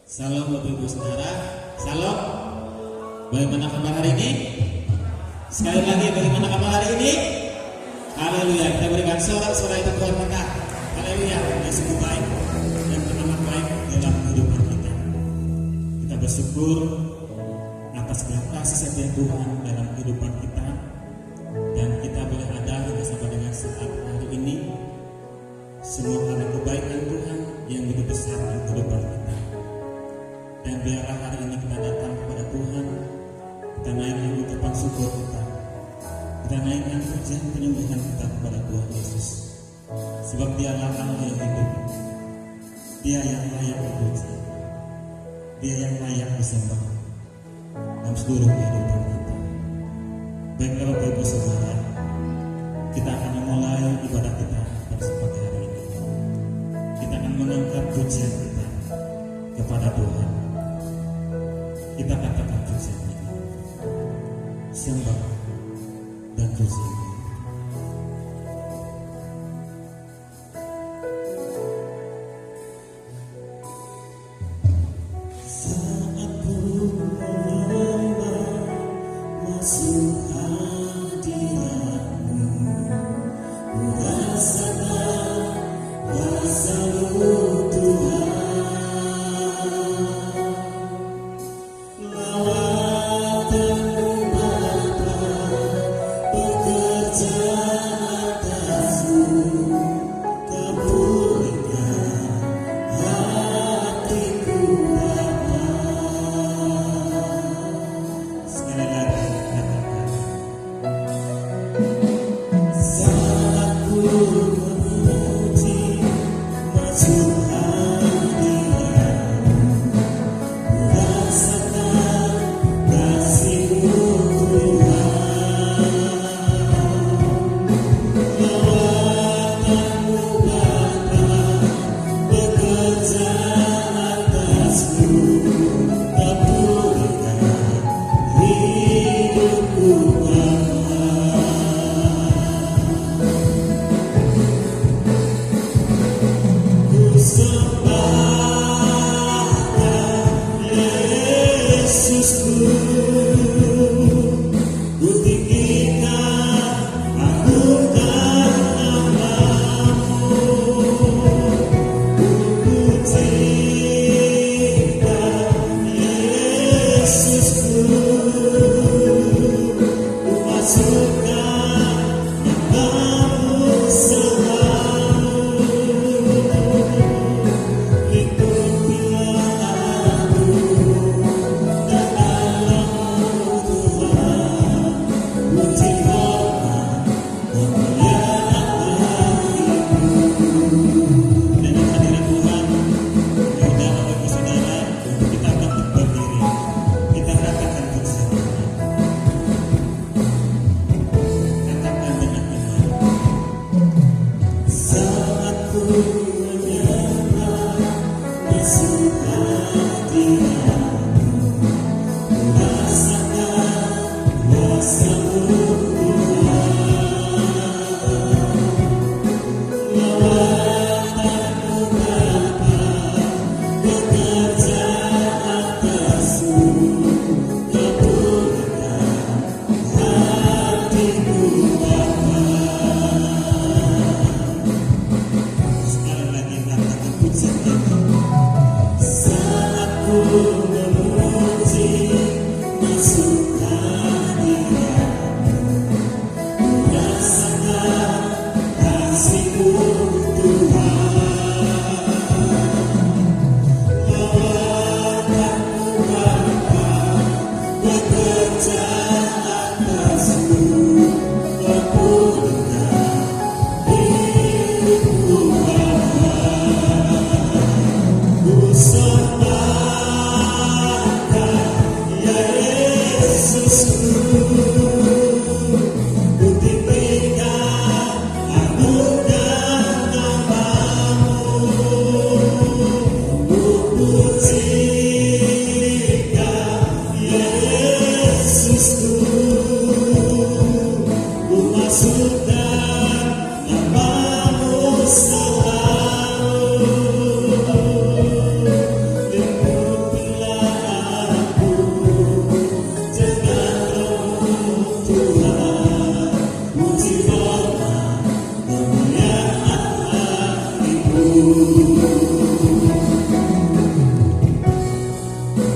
Salam Bapak Ibu Saudara. Salam. Bagaimana kabar hari ini? Sekali lagi, bagaimana kabar hari ini? Haleluya. Kita berikan sorak-sorai itu Tuhan kita. Haleluya. Dia sungguh baik dan amat baik dalam kehidupan kita. Kita bersyukur atas segala kasih setia Tuhan dalam kehidupan kita, dan kita boleh ada hingga sampai dengan saat hari ini. Semua karena kebaikan Tuhan yang begitu besar dalam kehidupan kita. Dan biarlah hari ini kita datang kepada Tuhan, kita naikkan ucapan syukur kita, kita naikkan pujian penyembahan kita kepada Tuhan Yesus. Sebab Dialah Allah yang hidup, Dia yang layak dipuji, Dia yang layak disembah dalam seluruh kehidupan kita. Baiklah Bapak Ibu Saudara, kita akan memulai ibadah kita pada pagi hari ini. Kita akan mengangkat pujian kita kepada Tuhan. Kita katakan pujian ini, sembah dan pujian. Saat ku menyembah masuk hadirat-Mu, ku rasakan kuasa-Mu Tuhan.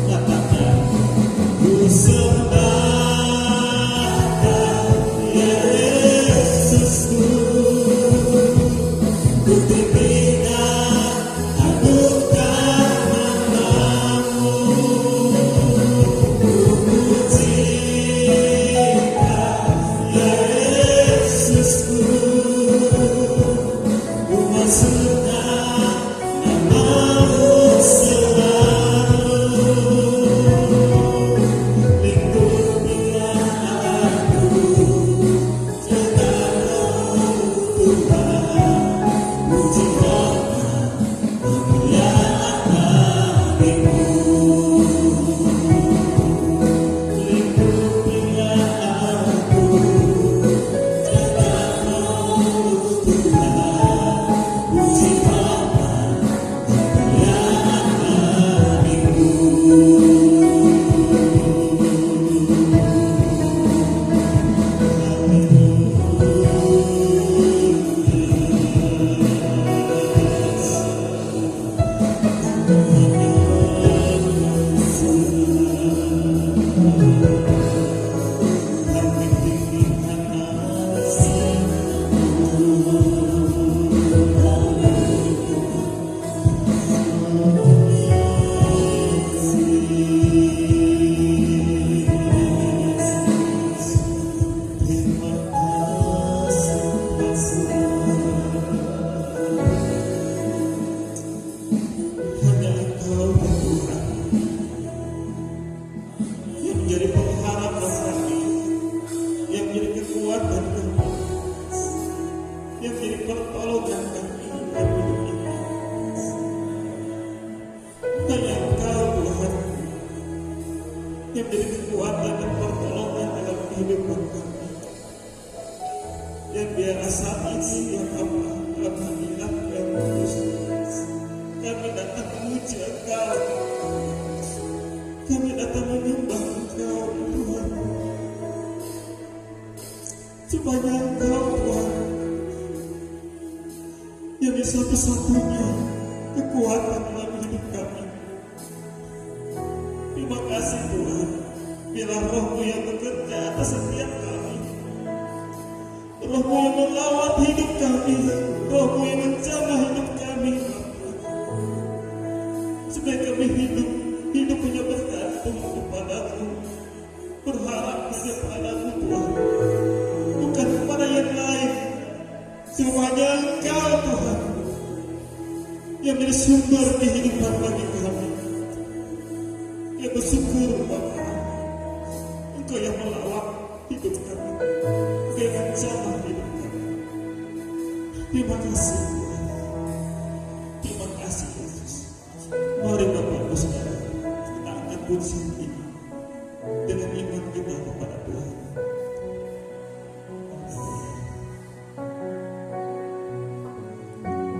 Katakan ku sembah Yesusku, ku tinggikan agungkan namamu, ku pujikan Yesusku, ku maksudkan namamu selalu. Lindungilah aku, jagalah Tuhan, puji nama kemuliaan namamu. Lindungilah aku, jagalah Tuhan, puji nama kemuliaan namamu. Hanya Engkau Tuhan yang menjadi pengharapan kami, yang menjadi kekuatan kami, yang menjadi pertolongan kami dalam hidup ini. Hanya Engkau Tuhan yang menjadi kekuatan dan pertolongan dalam kehidupan kami. Dan biarlah saat ini ya Allah, dalam hadirat yang kudus, kami datang memuji Engkau, kami datang menyembah Engkau Tuhan. Supaya Engkau Tuhan yang satu-satunya kekuatan dalam hidup kami. Terima kasih Tuhan, bila Roh-Mu yang bekerja atas setiap kami, Roh-Mu yang melawat hidup kami, Roh-Mu yang menjamah hidup kami, supaya kami hidup punya bergantung kepada-Mu, berharap hanya pada-Mu Tuhan, bukan kepada yang lain. Semuanya Engkau Tuhan yang menjadi sumber kehidupan bagi kami. Ya bersyukur Bapa, Engkau yang melawat hidup kami, Engkau yang menjamah hidup kami. Terima kasih Tuhan, terima kasih Yesus. Mari Bapak Ibu Saudara, kita angkat puji ini dengan iman kita kepada Tuhan.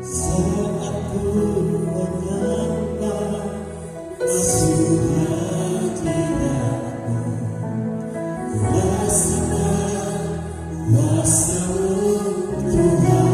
Saat ku menyembah masuk hadirat-Mu, ku rasakan kuasa-Mu Tuhan.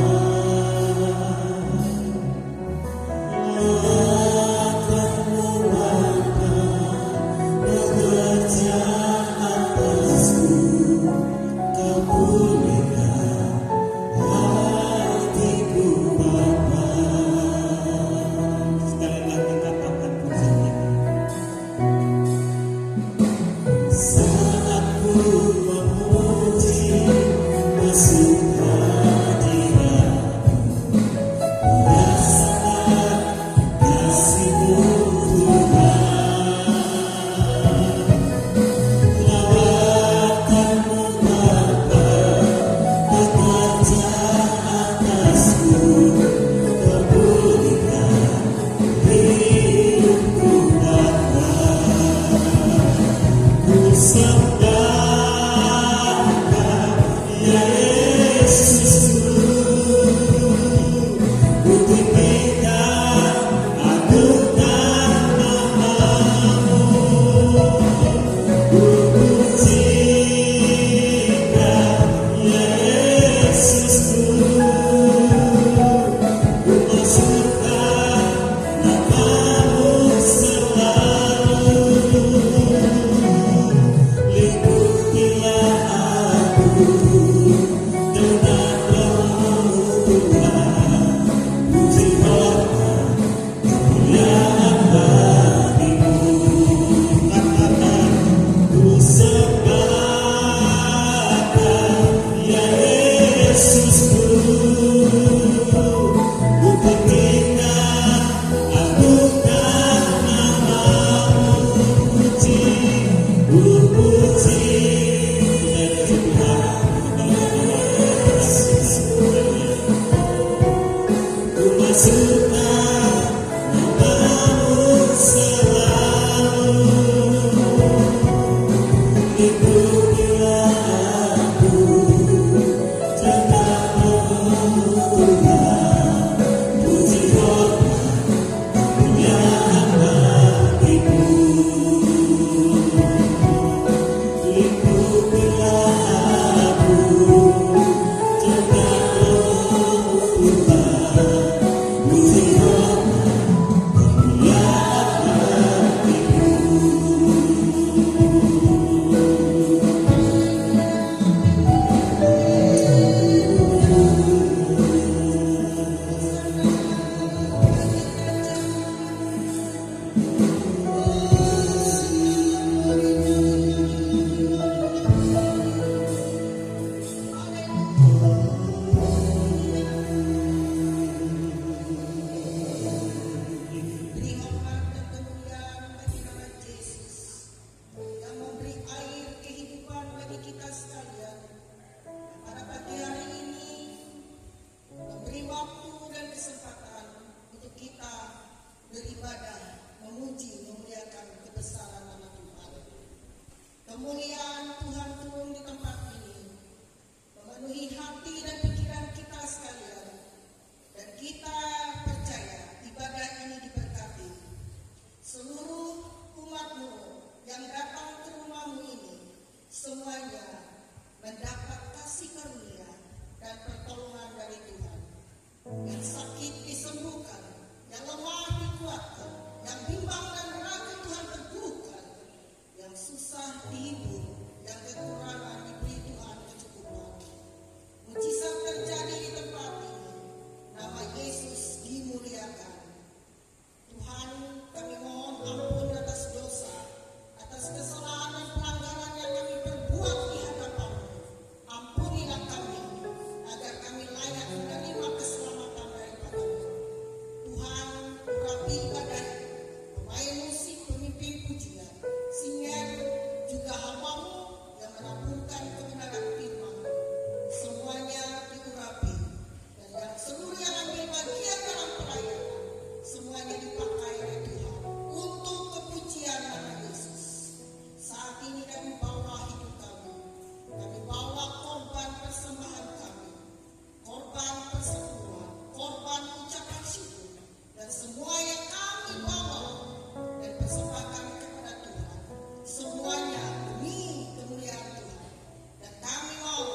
semua yang kami bawa dan persembahkan kepada Tuhan, semuanya demi kemuliaan Tuhan. Dan kami mau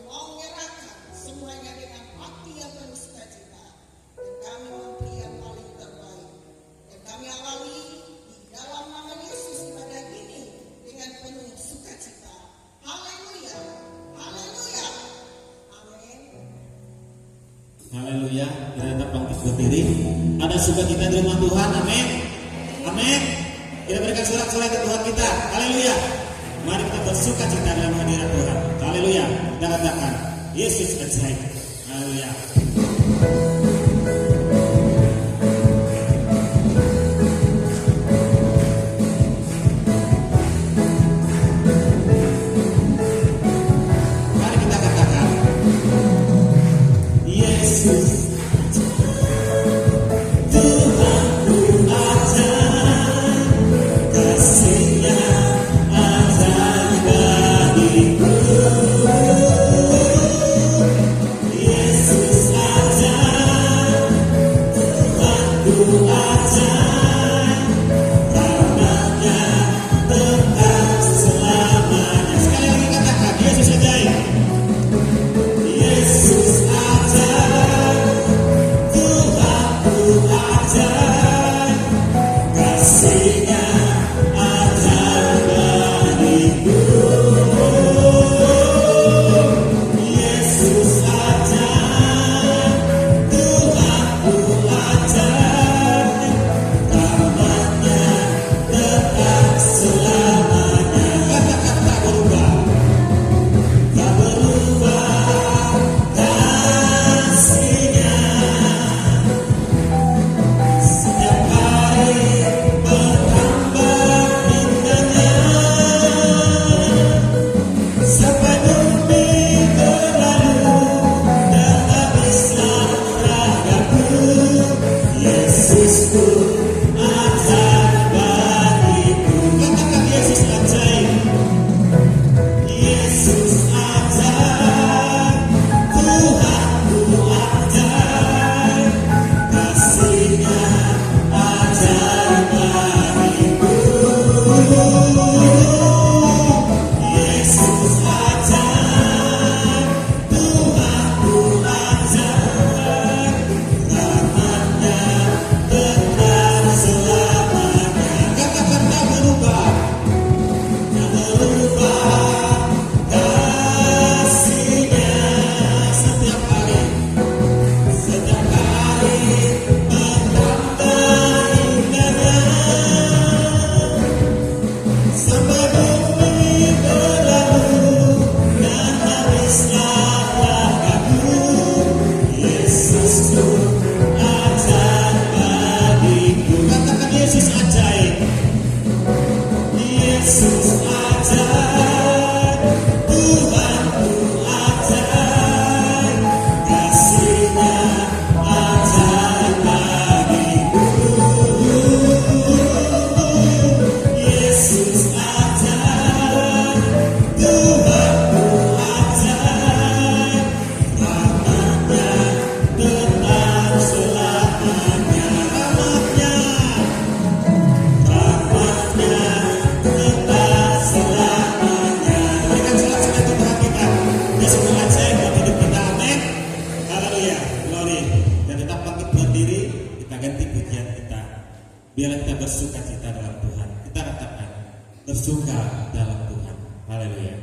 menyerahkan semuanya dengan hati yang penuh sukacita, dan kami memberi yang paling terbaik. Dan kami awali di dalam nama Yesus pada ini dengan penuh sukacita. Haleluya, haleluya, amin. Haleluya. Kita tetap bangkit berdiri. Ada sukacita di rumah Tuhan. Amin. Amin. Kita berikan sorak-sorai ke Tuhan kita. Haleluya. Mari kita bersukacita dalam hadirat Tuhan. Haleluya. Kita katakan Yesus ajaib. Haleluya. Mari kita katakan Yesus Tuhanku ajaib, kasih-Nya ajaib bagiku. Yesus ajaib, Tuhanku ajaib, rahmat-Nya tetap selamanya. Sekali lagi katakan Yesus ajaib. Yesus ajaib, Tuhanku ajaib, kasih-Nya ajaib bagiku. Yesus ajaib, Tuhanku ajaib, rahmat-Nya tetap selamanya. Katakan tak berubah, tak berubah kasih-Nya. Setiap hari bertambah indahnya, sampai bumi berlalu dan habislah ragaku. Yesusku ajaib bagiku. Katakan Yesus ajaib. Yesus ajaib, Tuhanku ajaib, kasih-Nya ajaib bagiku. Yesus ajaib, Tuhanku ajaib, rahmat-Nya tetap selamanya. Katakan tak berubah, tak berubah kasih-Nya. Setiap hari bertambah indahnya, sampai bumi berlalu dan habislah ragaku. Yesusku ajaib bagiku. Katakan Yesus ajaib. Yesus ajaib, Tuhanku ajaib, kasih-Nya ajaib bagiku. Yesus ajaib, Tuhanku ajaib, rahmat-Nya tetap selamanya. Rahmat-Nya tetap selamanya. Berikan sorak-sorai untuk Tuhan kita. Yesus ajaib dalam hidup kita. Amin. Haleluya. Glory. Dan tetap bangkit berdiri. Kita ganti pujian kita. Biarlah kita bersukacita dalam Tuhan. Kita katakan bersuka dalam Tuhan. Haleluya.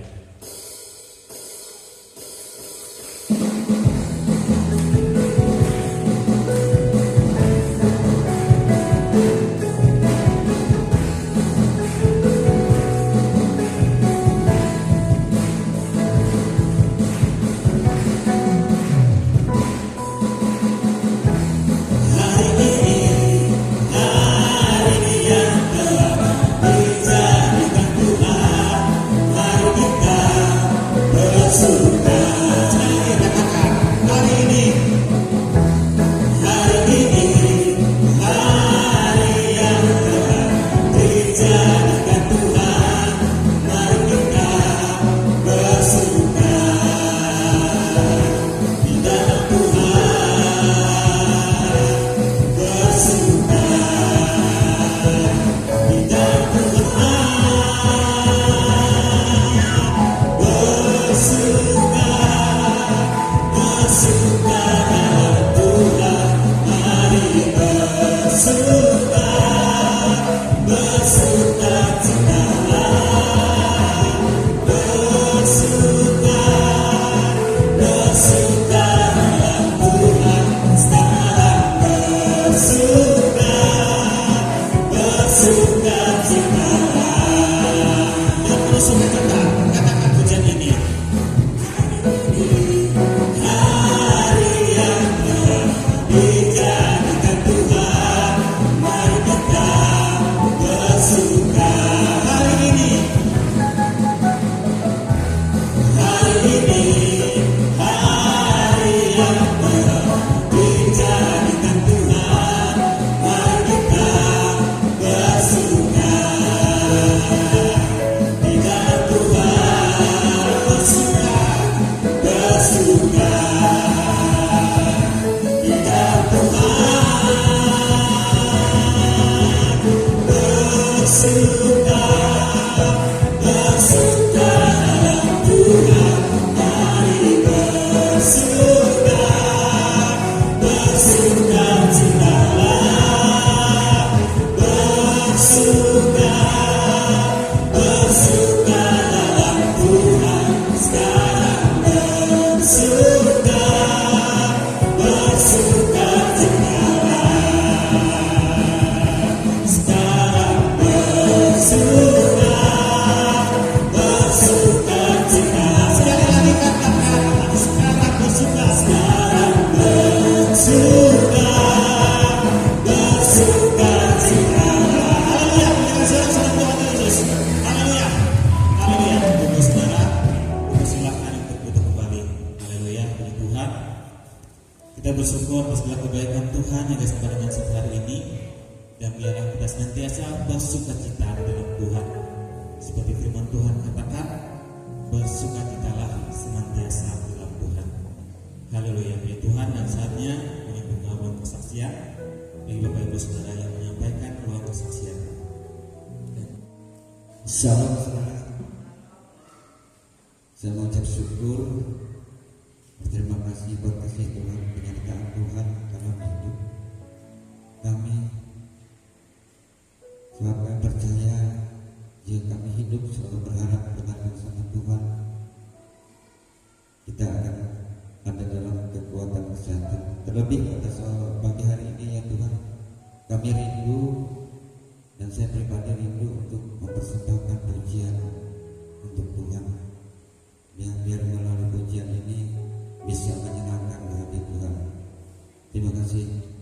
Hari ini yang telah dijadikan Tuhan. Kita bersyukur atas segala kebaikan Tuhan yang sampai dengan saat hari ini, dan biarlah kita senantiasa bersukacita dalam Tuhan. Seperti firman Tuhan katakan, bersukacitalah senantiasa dalam Tuhan. Haleluya. Ya Tuhan, dan saatnya kami membangun kesaksian bagi Bapak Ibu Saudara yang menyampaikan ruang kesaksian. Shalom saudara. Saya mengucap syukur, berterima kasih buat kasih Tuhan, penyertaan Tuhan dalam hidup kami. Sebab kami percaya jika kami hidup selalu berharap dengan bersama Tuhan, kita akan ada dalam kekuatan kesehatan. Terlebih pada soal pagi hari ini ya Tuhan, kami rindu, dan saya pribadi rindu untuk mempersembahkan pujian untuk Tuhan, yang biar melalui pujian ini bisa menyenangkan hati Tuhan. Terima kasih.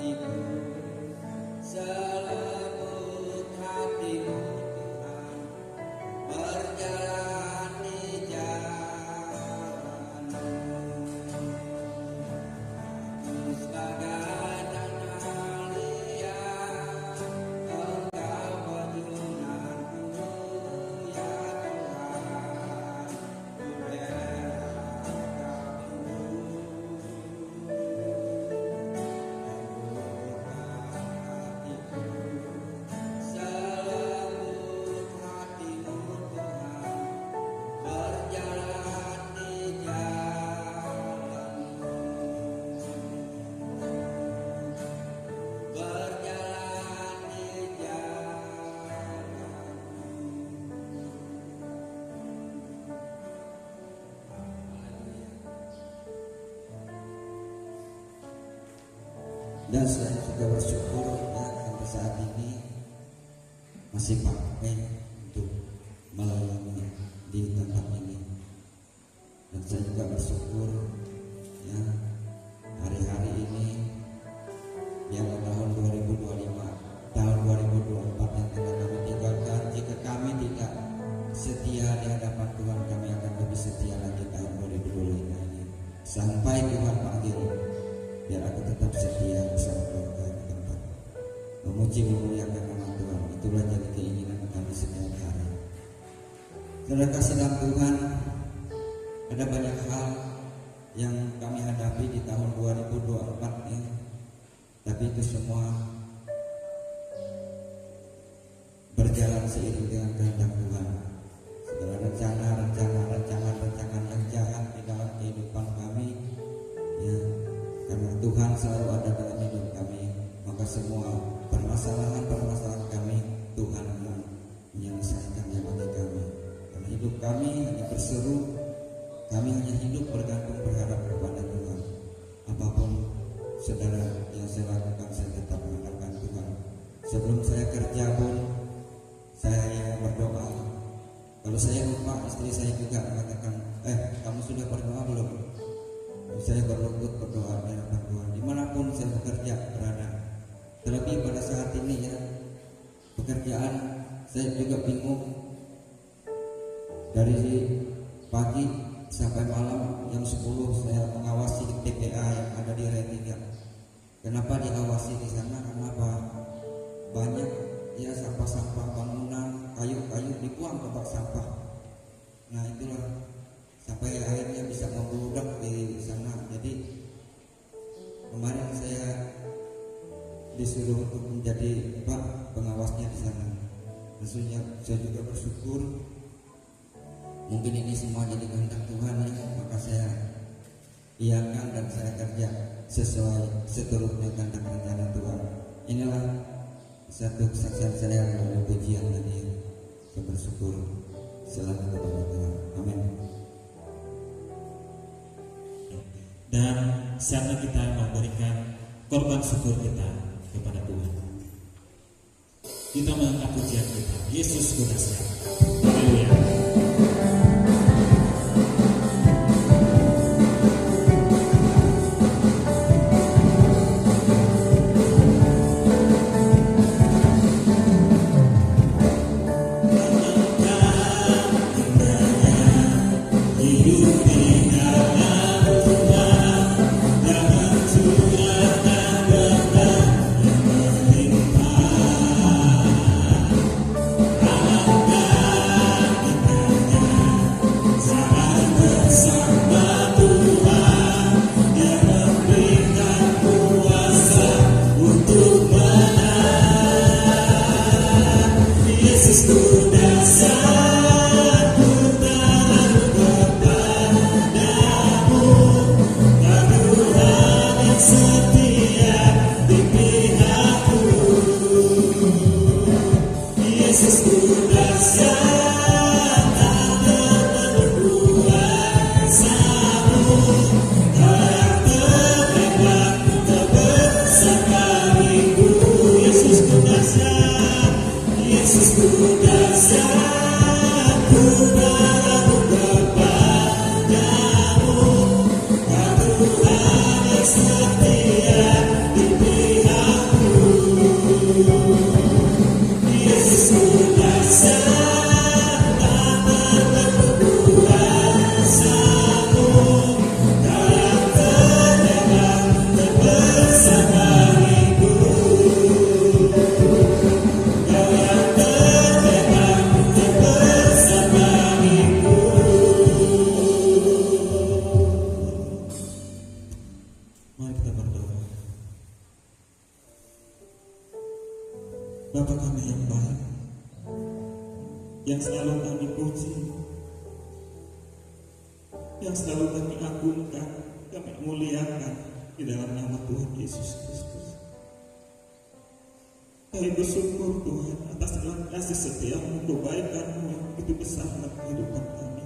hatiku, selembut hatimu Tuhan, berjalan di jalan-Mu. Aku sebagai tanah liat, Engkau penjunanku ya Tuhan, selembut hatimu Tuhan, berjalan di jalan-Mu, berjalan di jalan-Mu. Dan saya juga bersyukur ya sampai saat ini masih pakai untuk melayani di tempat ini. Dan saya juga bersyukur ya hari-hari ini yang tahun 2025, tahun 2024 yang telah kami tinggalkan, jika kami tidak setia di hadapan Tuhan, kami akan lebih setia lagi tahun 2025 ini sampai Tuhan panggil. Biar aku tetap setia bersama keluarga di tempat memuji memuliakan nama Tuhan. Itulah jadi keinginan kami setiap hari. Saudara kasih dalam Tuhan, ada banyak hal yang kami hadapi di tahun 2024 ini, tapi itu semua berjalan seiring dengan kehendak Tuhan. Segala rencana yang jahat di dalam kehidupan kami, ya, karena Tuhan selalu ada dalam hidup kami, maka semua permasalahan kami Tuhan akan menyelesaikannya bagi kami. Karena hidup kami hanya berseru, kami hanya hidup bergantung berharap kepada Tuhan. Apapun saudara yang saya lakukan, saya tetap mengandalkan Tuhan. Sebelum saya kerja pun saya berdoa. Kalau saya lupa, istri saya juga mengatakan, kamu sudah berdoa belum? Saya berlutut berdoa di hadapan Tuhan dimanapun saya bekerja berada. Terlebih pada saat ini ya, pekerjaan saya juga bingung. Dari pagi sampai malam jam 10 saya mengawasi TPA yang ada di Retiga. Kenapa diawasi di sana? Karena banyak ya sampah-sampah bangunan, kayu-kayu dibuang ke bak sampah. Nah itulah sampai akhirnya bisa membludak di sana. Jadi kemarin saya disuruh untuk menjadi pengawasnya di sana. Maksudnya saya juga bersyukur. Mungkin ini semua jadi kehendak Tuhan ya, maka saya iakan dan saya kerja sesuai seturutnya kehendak rencana Tuhan. Inilah satu kesaksian saya melalui pujian tadi. Saya bersyukur selalu kepada Tuhan. Amin. Dan saatnya kita memberikan korban syukur kita kepada Tuhan. Kita mengangkat pujian kita. Yesus ku dahsyat. Haleluya. Alangkah Mari kita berdoa. Bapa kami yang baik, yang selalu kami puji, yang selalu kami agungkan, kami muliakan di dalam nama Tuhan Yesus Kristus. Kami bersyukur Tuhan atas segala kasih setia-Mu, kebaikan-Mu yang begitu besar dalam kehidupan kami.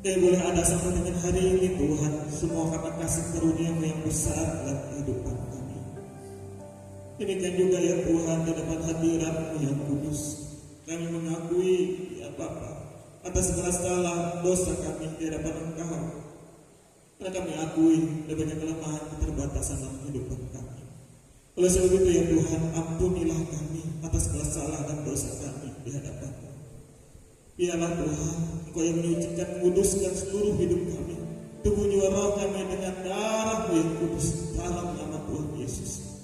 Kami boleh ada sampai dengan hari ini Tuhan, semua karena kasih karunia-Mu yang besar dalam kehidupan kami. Demikian juga ya Tuhan, di depan hadirat-Mu yang kudus, kami mengakui ya Bapa atas segala salah dosa kami di hadapan Engkau. Karena kami akui ada banyak kelemahan keterbatasan dalam kehidupan kami. Oleh sebab itu ya Tuhan, ampunilah kami atas segala salah dan dosa kami di hadapan-Mu. Biarlah Tuhan, Engkau yang menyucikan, menguduskan seluruh hidup kami, tubuh jiwa roh kami dengan darah-Mu yang kudus dalam nama Tuhan Yesus.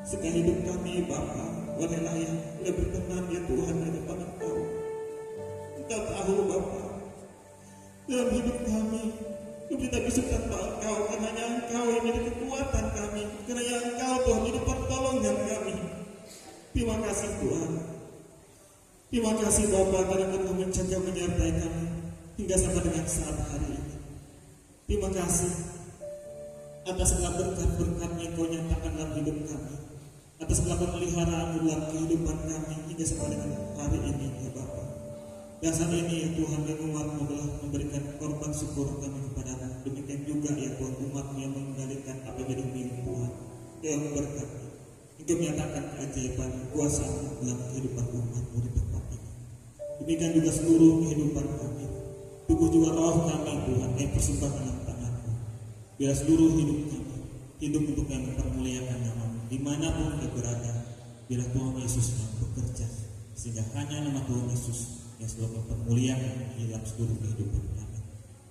Sehingga hidup kami Bapa boleh layak, boleh berkenan ya Tuhan di depan Engkau. Engkau tahu Bapa, dalam hidup kami kita bisa tanpa Engkau, karena Engkau yang menjadi kekuatan kami, karena Engkau Tuhan menjadi pertolongan kami. Terima kasih Tuhan. Terima kasih Bapa karena Engkau menjaga menyertai kami hingga sampai dengan saat hari ini. Terima kasih atas segala berkat-berkat yang Kau nyatakan dalam hidup kami, atas segala pemeliharaan dalam kehidupan kami hingga sampai dengan hari ini ya Bapa. Dan saat ini ya Tuhan, yang umat-Mu telah memberikan korban syukur kami kepada-Mu. Demikian juga ya Tuhan, umat-Mu yang mengendalikan apa yang jadi milik Tuhan. Yang berkati, Engkau menyatakan keajaiban kuasa-Mu dalam kehidupan umat-Mu di tempat ini. Demikian juga seluruh kehidupan kami, tubuh jiwa roh kami Tuhan, kami persembahkan dalam tangan-Mu. Biar seluruh hidup kami, hidup untuk yang mempermuliakan nama-Mu. Dimanapun kita berada, biar Tuhan Yesus yang bekerja, sehingga hanya nama Tuhan Yesus yang selalu mempermuliakan dalam seluruh kehidupan kami.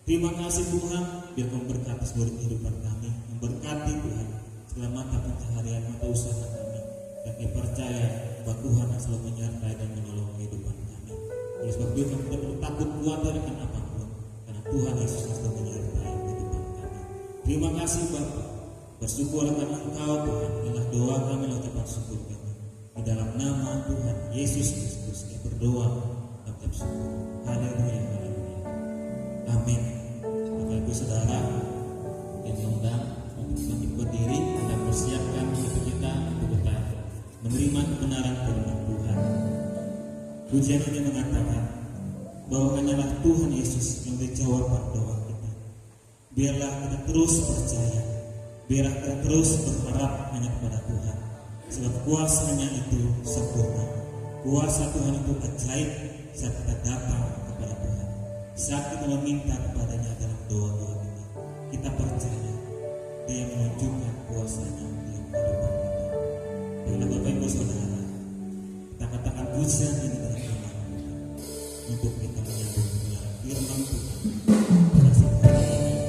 Terima kasih Tuhan, biar Kau memberkati seluruh kehidupan kami, memberkati Tuhan segala mata pencaharian, mata usaha kami. Kami percaya bahwa Tuhan akan selalu menyertai dan menolong kehidupan kami. Oleh sebab itu kami tidak perlu takut khawatir akan apapun, karena Tuhan Yesus akan selalu menyertai kehidupan kami. Terima kasih Bapa, bersyukur akan Engkau Tuhan. Inilah doa kami, ucapan syukur kami. Di dalam nama Tuhan Yesus Kristus kami berdoa. Haleluya, haleluya. Amin. Bapak Ibu Saudara, yang diundang untuk bangkit berdiri, kita persiapkan hidup kita untuk kita menerima kebenaran firman Tuhan. Pujian ini mengatakan bahwa hanyalah Tuhan Yesus yang menjawab doa kita. Biarlah kita terus percaya, biarlah kita terus berharap hanya kepada Tuhan. Sebab kuasa-Nya itu sempurna. Kuasa Tuhan itu ajaib. Saat kita datang kepada Tuhan, saat kita meminta kepadanya dalam doa-doa kita percaya Dia yang menunjukkan kuasa-Nya dalam kehidupan kita. Karena Bapak Ibu Saudara, kita katakan pujian ini dalam iman kita untuk kita menyambut kebenaran firman Tuhan pada saat hari ini.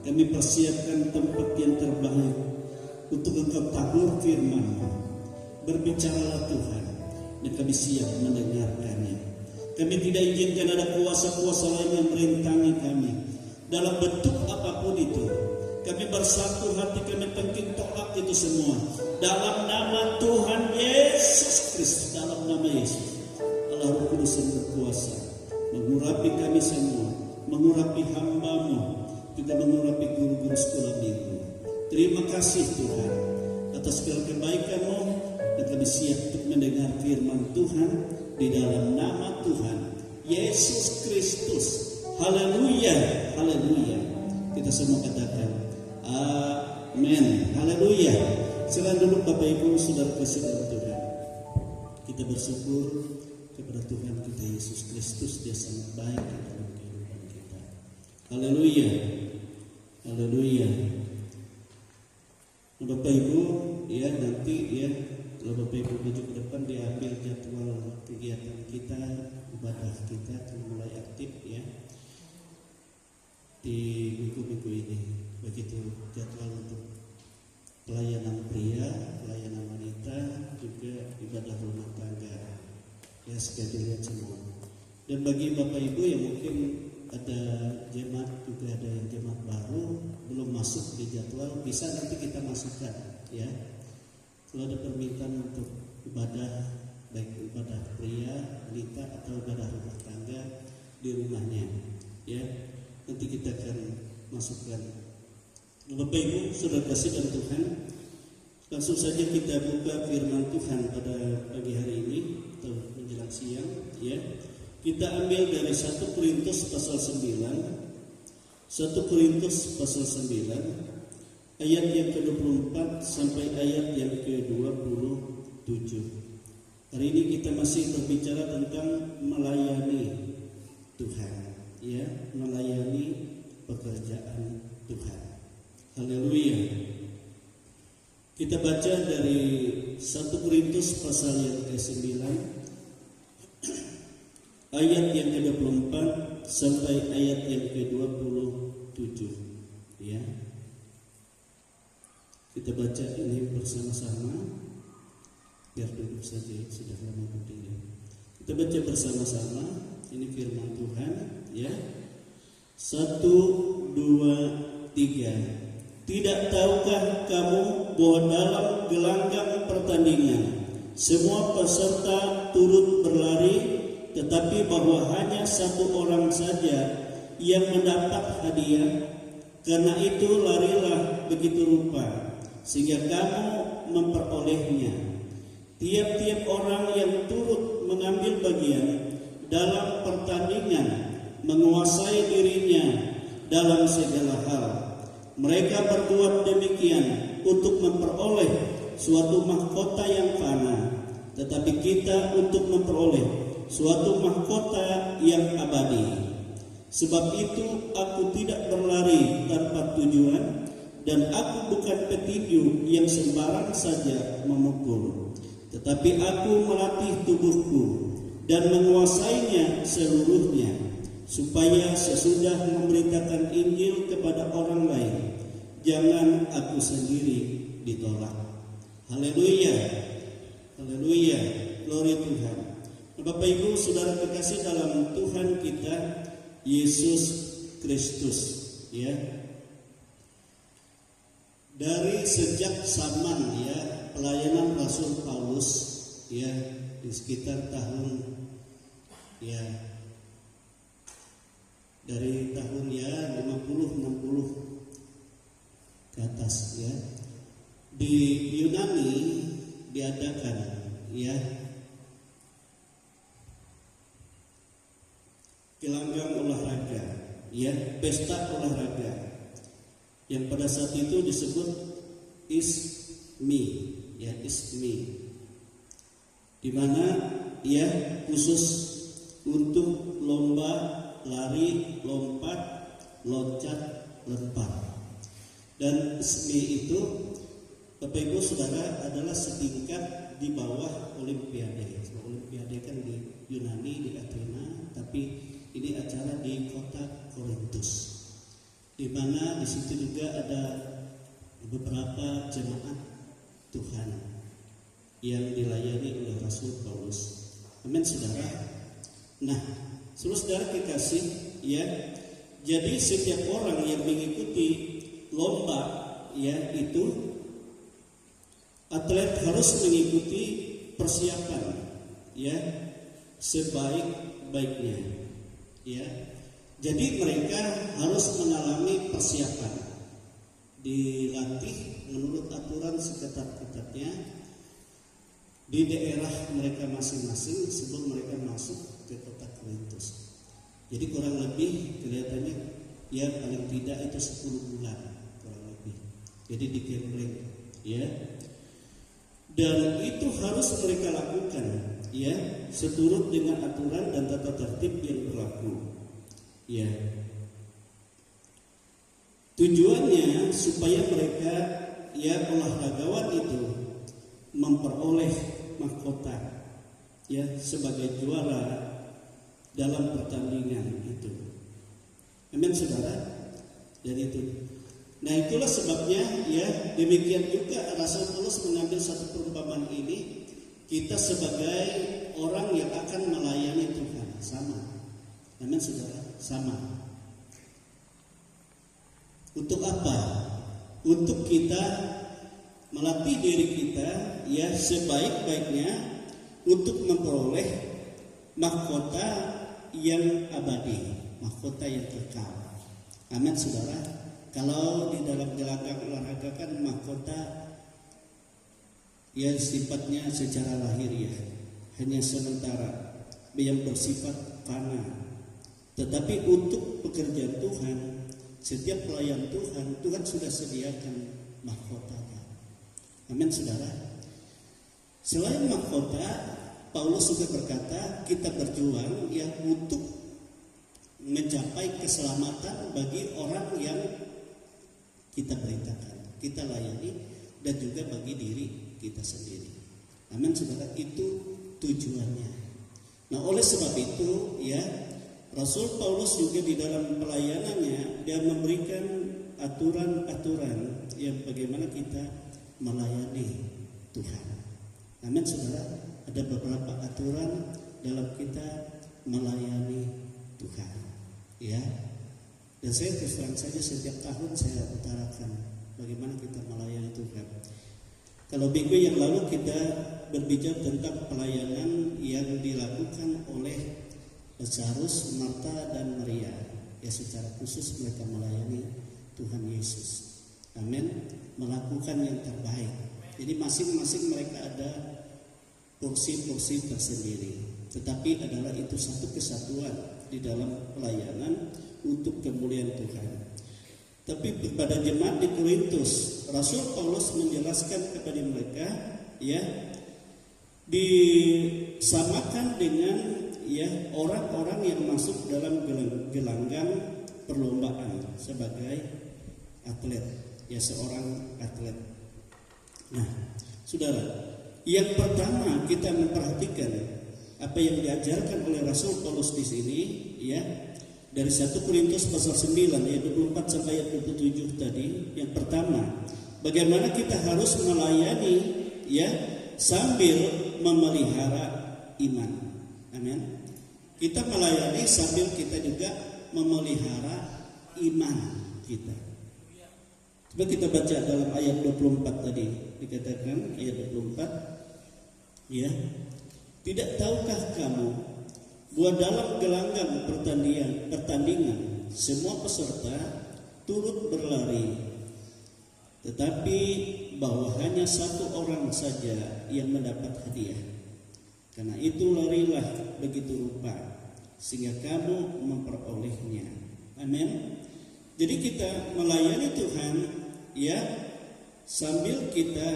Kami persiapkan tempat yang terbaik untuk Engkau tabur firman-Mu. Berbicaralah Tuhan, dan kami siap mendengarkannya. Kami tidak izinkan ada kuasa-kuasa lain yang merintangi kami dalam bentuk apapun itu. Kami bersatu hati, kami tengking tolak itu semua dalam nama Tuhan Yesus Kristus. Dalam nama Yesus, Allah Roh Kudus yang berkuasa mengurapi kami semua, mengurapi hamba-Mu, juga mengurapi guru-guru sekolah minggu. Terima kasih Tuhan atas segala kebaikan-Mu, dan kami siap untuk mendengar firman Tuhan di dalam nama Tuhan Yesus Kristus. Haleluya, haleluya. Kita semua katakan amin. Haleluya. Silakan dulu Bapak Ibu Saudara kasih dalam Tuhan. Kita Kita bersyukur kepada Tuhan kita Yesus Kristus, Dia sangat baik di dalam kehidupan kita. Haleluya. Haleluya. Bapak Ibu, ya nanti ya kalau Bapak Ibu maju ke depan diambil jadwal kegiatan kita, ibadah kita akan mulai aktif ya di minggu-minggu ini. Begitu jadwal untuk pelayanan pria, pelayanan wanita, juga ibadah rumah tangga. Ya sekali dilihat semua. Dan bagi Bapak Ibu yang mungkin ada jemaat, juga ada yang jemaat baru belum masuk di jadwal, bisa nanti kita masukkan ya. Kalau ada permintaan untuk ibadah, baik ibadah pria, wanita atau ibadah rumah tangga di rumahnya ya, nanti kita akan masukkan. Bapak Ibu, saudara kasih dan Tuhan, langsung saja kita buka firman Tuhan pada pagi hari ini atau menjelang siang ya. Kita ambil dari 1 Korintus pasal 9. 1 Korintus pasal 9 ayat yang ke-24 sampai ayat yang ke-27. Hari ini kita masih berbicara tentang melayani Tuhan ya, melayani pekerjaan Tuhan. Haleluya. Kita baca dari 1 Korintus pasal yang ke-9 ayat yang ke-24 sampai ayat yang ke-27 ya. Kita baca ini bersama-sama, biar duduk saja, sudah lama berdiri. Kita baca bersama-sama, ini firman Tuhan ya. 1, 2, 3. Tidak tahukah kamu bahwa dalam gelanggang pertandingan semua peserta turut berlari, tetapi bahwa hanya satu orang saja yang mendapat hadiah? Karena itu larilah begitu rupa, sehingga kamu memperolehnya. Tiap-tiap orang yang turut mengambil bagian dalam pertandingan menguasai dirinya dalam segala hal. Mereka berbuat demikian untuk memperoleh suatu mahkota yang fana, tetapi kita untuk memperoleh suatu mahkota yang abadi. Sebab itu aku tidak berlari tanpa tujuan, dan aku bukan petinju yang sembarang saja memukul, tetapi aku melatih tubuhku dan menguasainya seluruhnya, supaya sesudah memberitakan Injil kepada orang lain, jangan aku sendiri ditolak. Haleluya. Haleluya. Glory Tuhan. Bapak Ibu saudara kekasih dalam Tuhan kita Yesus Kristus ya. Dari sejak zaman ya pelayanan Rasul Paulus ya, di sekitar tahun ya dari tahun ya 50-60 ke atas ya, di Yunani diadakan ya gelanggang olahraga ya, pesta olahraga yang pada saat itu disebut ISMI ya, ISMI, di mana ya khusus untuk lomba lari, lompat, loncat, lempar. Dan ISMI itu Bapak Ibu Saudara adalah setingkat di bawah Olimpiade. Olimpiade kan di Yunani, di Athena, tapi ini acara di kota Korintus, di mana di situ juga ada beberapa jemaat Tuhan yang dilayani oleh Rasul Paulus. Amin saudara. Nah, saudara kekasih ya, jadi setiap orang yang mengikuti lomba ya itu atlet harus mengikuti persiapan ya sebaik-baiknya ya. Jadi mereka harus mengalami persiapan, dilatih menurut aturan seketat-ketatnya di daerah mereka masing-masing sebelum mereka masuk ke kota Korintus. Jadi kurang lebih kelihatannya ya paling tidak itu 10 bulan kurang lebih. Jadi digambling ya. Dan itu harus mereka lakukan ya, seturut dengan aturan dan tata tertib yang berlaku. Ya. Tujuannya supaya mereka ya olahragawan itu memperoleh mahkota ya sebagai juara dalam pertandingan itu. Amin saudara. Jadi itu. Nah itulah sebabnya ya demikian juga Rasul Paulus mengambil satu perumpamaan ini. Kita sebagai orang yang akan melayani Tuhan sama. Amin saudara, sama. Untuk apa? Untuk kita melatih diri kita ya sebaik-baiknya untuk memperoleh mahkota yang abadi, mahkota yang kekal. Amin saudara. Kalau di dalam gelanggang olahraga kan mahkota ya sifatnya secara lahiriah, hanya sementara, yang bersifat fana. Tetapi untuk pekerjaan Tuhan, setiap pelayan Tuhan, Tuhan sudah sediakan mahkotanya. Amin saudara. Selain mahkota, Paulus juga berkata kita berjuang ya untuk mencapai keselamatan bagi orang yang kita beritakan, kita layani, dan juga bagi diri kita sendiri. Amin saudara, itu tujuannya. Nah oleh sebab itu ya Rasul Paulus juga di dalam pelayanannya dia memberikan aturan-aturan yang bagaimana kita melayani Tuhan. Amin saudara, ada beberapa aturan dalam kita melayani Tuhan. Ya. Dan saya terus terang saja setiap tahun saya utarakan bagaimana kita melayani Tuhan. Kalau minggu yang lalu kita berbicara tentang pelayanan yang dilakukan oleh Lazarus, Marta dan Maria. Ya secara khusus mereka melayani Tuhan Yesus. Amin. Melakukan yang terbaik. Jadi masing-masing mereka ada porsi-porsi tersendiri. Tetapi adalah itu satu kesatuan di dalam pelayanan untuk kemuliaan Tuhan. Tapi pada jemaat di Korintus, Rasul Paulus menjelaskan kepada mereka, ya, disamakan dengan ya orang-orang yang masuk dalam gelanggang perlombaan sebagai atlet, ya seorang atlet. Nah, saudara, yang pertama kita memperhatikan apa yang diajarkan oleh Rasul Paulus di sini, ya. Dari 1 Korintus pasal 9 ayat 24 sampai ayat 27 tadi, yang pertama, bagaimana kita harus melayani ya sambil memelihara iman. Amin. Kita melayani sambil kita juga memelihara iman kita. Coba kita baca dalam ayat 24 tadi, dikatakan ayat 24 ya. Tidak tahukah kamu bahwa dalam gelanggang pertandingan semua peserta turut berlari, tetapi bahwa hanya satu orang saja yang mendapat hadiah. Karena itu larilah begitu rupa sehingga kamu memperolehnya. Amin. Jadi kita melayani Tuhan ya sambil kita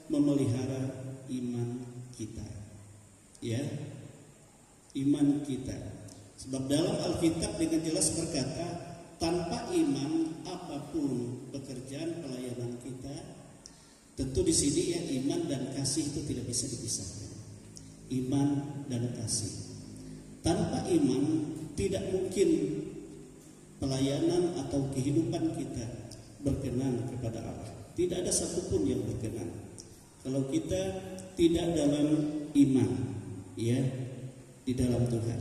memelihara iman kita. Ya. Iman kita. Sebab dalam Alkitab dengan jelas berkata, tanpa iman apapun pekerjaan pelayanan kita, tentu di sini ya iman dan kasih itu tidak bisa dipisahkan. Iman dan kasih. Tanpa iman tidak mungkin pelayanan atau kehidupan kita berkenan kepada Allah. Tidak ada satupun yang berkenan kalau kita tidak dalam iman, ya. Di dalam Tuhan.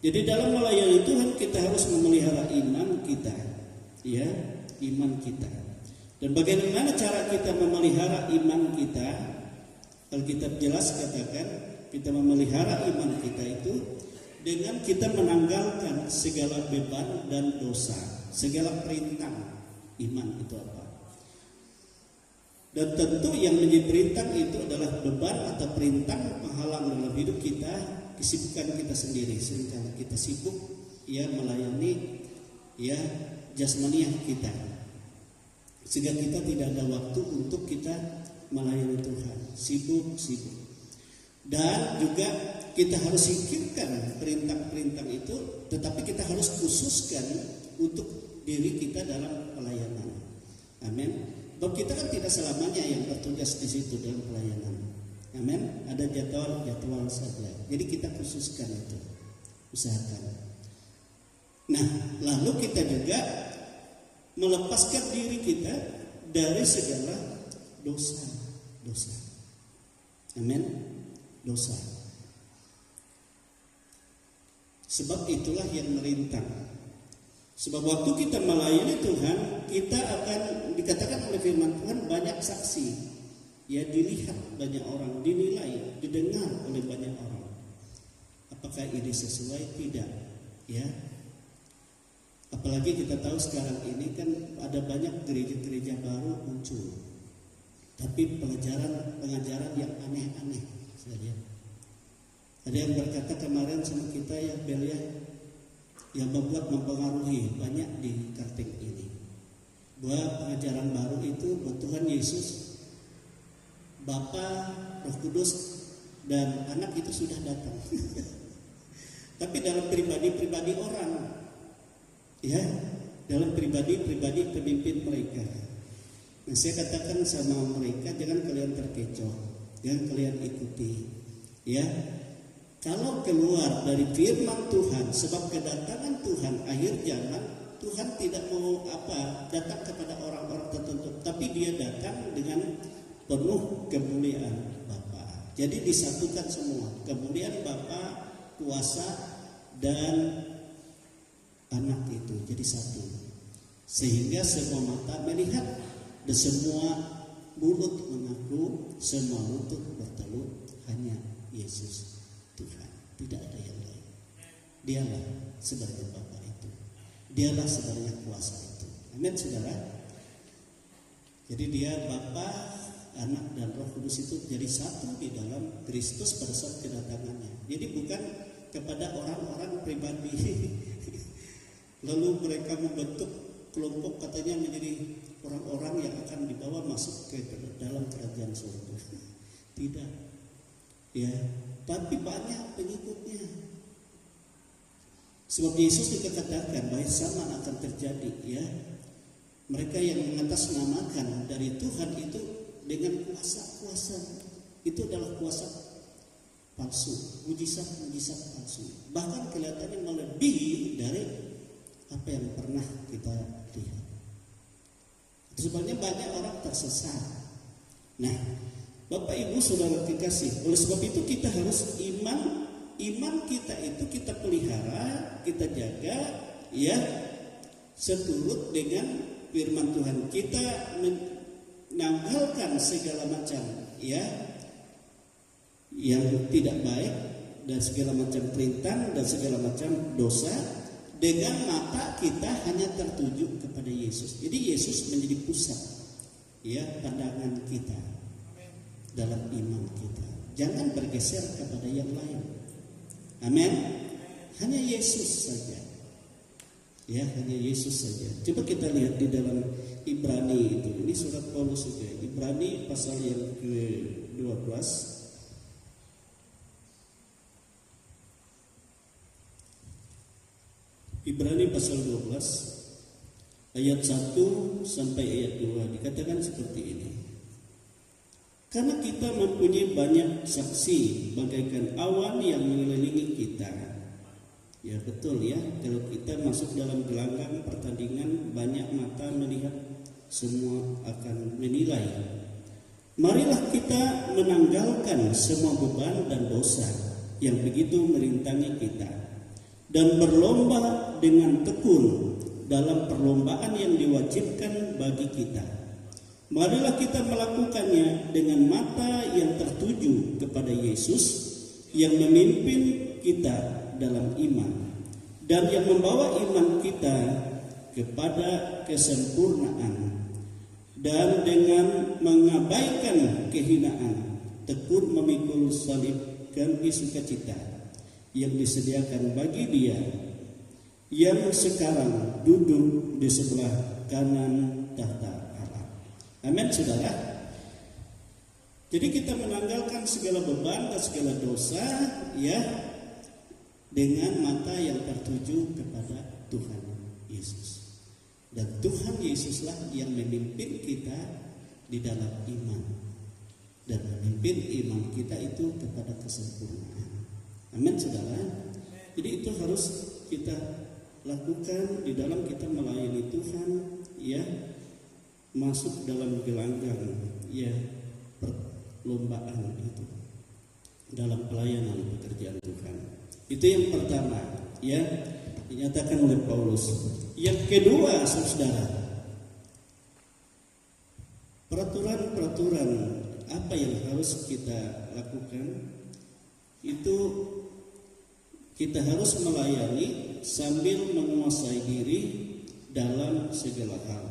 Jadi dalam melayani Tuhan kita harus memelihara iman kita, ya, iman kita. Dan bagaimana cara kita memelihara iman kita? Alkitab jelas katakan kita memelihara iman kita itu dengan kita menanggalkan segala beban dan dosa, segala perintah. Iman itu apa? Dan tentu yang menjadi perintah itu adalah beban atau perintah menghalang dalam hidup kita. Kesibukan kita sendiri, seringkali kita sibuk ya melayani ya jasmaniah kita, sehingga kita tidak ada waktu untuk kita melayani Tuhan. Sibuk. Dan juga kita harus singkirkan perintah-perintah itu, tetapi kita harus khususkan untuk diri kita dalam pelayanan. Amin. Sebab kita kan tidak selamanya yang bertugas di situ dalam pelayanan. Amin. Ada jadwal saja. Jadi kita khususkan itu, usahakan. Nah, lalu kita juga melepaskan diri kita dari segala dosa. Amin. Dosa. Sebab itulah yang merintang. Sebab waktu kita melayani Tuhan, kita akan dikatakan oleh firman Tuhan banyak saksi. Ya, dilihat banyak orang, dinilai, didengar oleh banyak orang. Apakah ini sesuai? Tidak. Ya. Apalagi kita tahu sekarang ini kan ada banyak gereja-gereja baru muncul. Tapi pengajaran yang aneh-aneh. Ada yang berkata kemarin sama kita ya Belia, yang mempengaruhi banyak di Karteng ini, bahwa pengajaran baru itu bahwa Tuhan Yesus, Bapa, Roh Kudus dan Anak itu sudah datang. Tapi dalam pribadi-pribadi orang, ya, dalam pribadi-pribadi pemimpin mereka. Nah, saya katakan sama mereka, jangan kalian terkecoh, jangan kalian ikuti, ya. Kalau keluar dari firman Tuhan, sebab kedatangan Tuhan akhir zaman, Tuhan tidak mau datang kepada orang-orang tertentu, tapi Dia datang dengan penuh kemuliaan Bapa. Jadi disatukan semua, kemuliaan Bapa, kuasa dan Anak itu jadi satu, sehingga semua mata melihat dan semua mulut mengaku, semua lutut bertelut hanya Yesus Tuhan, tidak ada yang lain. Dialah sebenarnya Bapa itu, Dialah sebenarnya kuasa itu. Amin, saudara. Jadi Dia Bapa, Anak dan Roh Kudus itu jadi satu di dalam Kristus pada saat kedatangannya. Jadi bukan kepada orang-orang pribadi. Lalu mereka membentuk kelompok katanya menjadi orang-orang yang akan dibawa masuk ke dalam kerajaan surga. Tidak. Ya, tapi banyak pengikutnya. Sebab Yesus juga katakan bahwa zaman akan terjadi, ya. Mereka yang mengatasnamakan dari Tuhan itu dengan kuasa-kuasa, itu adalah kuasa palsu, mujizat-mujizat palsu. Bahkan kelihatannya melebihi dari apa yang pernah kita lihat. Sebenarnya banyak orang tersesat. Nah, Bapak Ibu Saudara kekasih, oleh sebab itu kita harus iman kita itu kita pelihara, kita jaga, ya, seturut dengan firman Tuhan. Kita menanggalkan segala macam, ya, yang tidak baik dan segala macam perintah dan segala macam dosa. Dengan mata kita hanya tertuju kepada Yesus. Jadi Yesus menjadi pusat, ya, pandangan kita dalam iman kita. Jangan bergeser kepada yang lain. Amin. Hanya Yesus saja. Ya, hanya Yesus saja. Coba kita lihat di dalam Ibrani itu. Ini surat Paulus juga. Ibrani pasal yang ke-12. Ibrani pasal 12 ayat 1 sampai ayat 2 dikatakan seperti ini. Karena kita mempunyai banyak saksi bagaikan awan yang mengelilingi kita. Ya betul ya, kalau kita masuk dalam gelanggang pertandingan banyak mata melihat, semua akan menilai. Marilah kita menanggalkan semua beban dan dosa yang begitu merintangi kita, dan berlomba dengan tekun dalam perlombaan yang diwajibkan bagi kita. Marilah kita melakukannya dengan mata yang tertuju kepada Yesus yang memimpin kita dalam iman dan yang membawa iman kita kepada kesempurnaan, dan dengan mengabaikan kehinaan tekun memikul salib ganti sukacita yang disediakan bagi Dia yang sekarang duduk di sebelah kanan tahta Allah. Amin, saudara. Jadi kita menanggalkan segala beban dan segala dosa ya dengan mata yang tertuju kepada Tuhan Yesus. Dan Tuhan Yesuslah yang memimpin kita di dalam iman dan memimpin iman kita itu kepada kesempurnaan. Amin, saudara. Jadi itu harus kita lakukan di dalam kita melayani Tuhan, ya, masuk dalam gelanggang, ya, perlombaan itu dalam pelayanan pekerjaan Tuhan. Itu yang pertama, ya, dinyatakan oleh Paulus. Yang kedua, saudara, peraturan-peraturan apa yang harus kita lakukan itu kita harus melayani sambil menguasai diri dalam segala hal.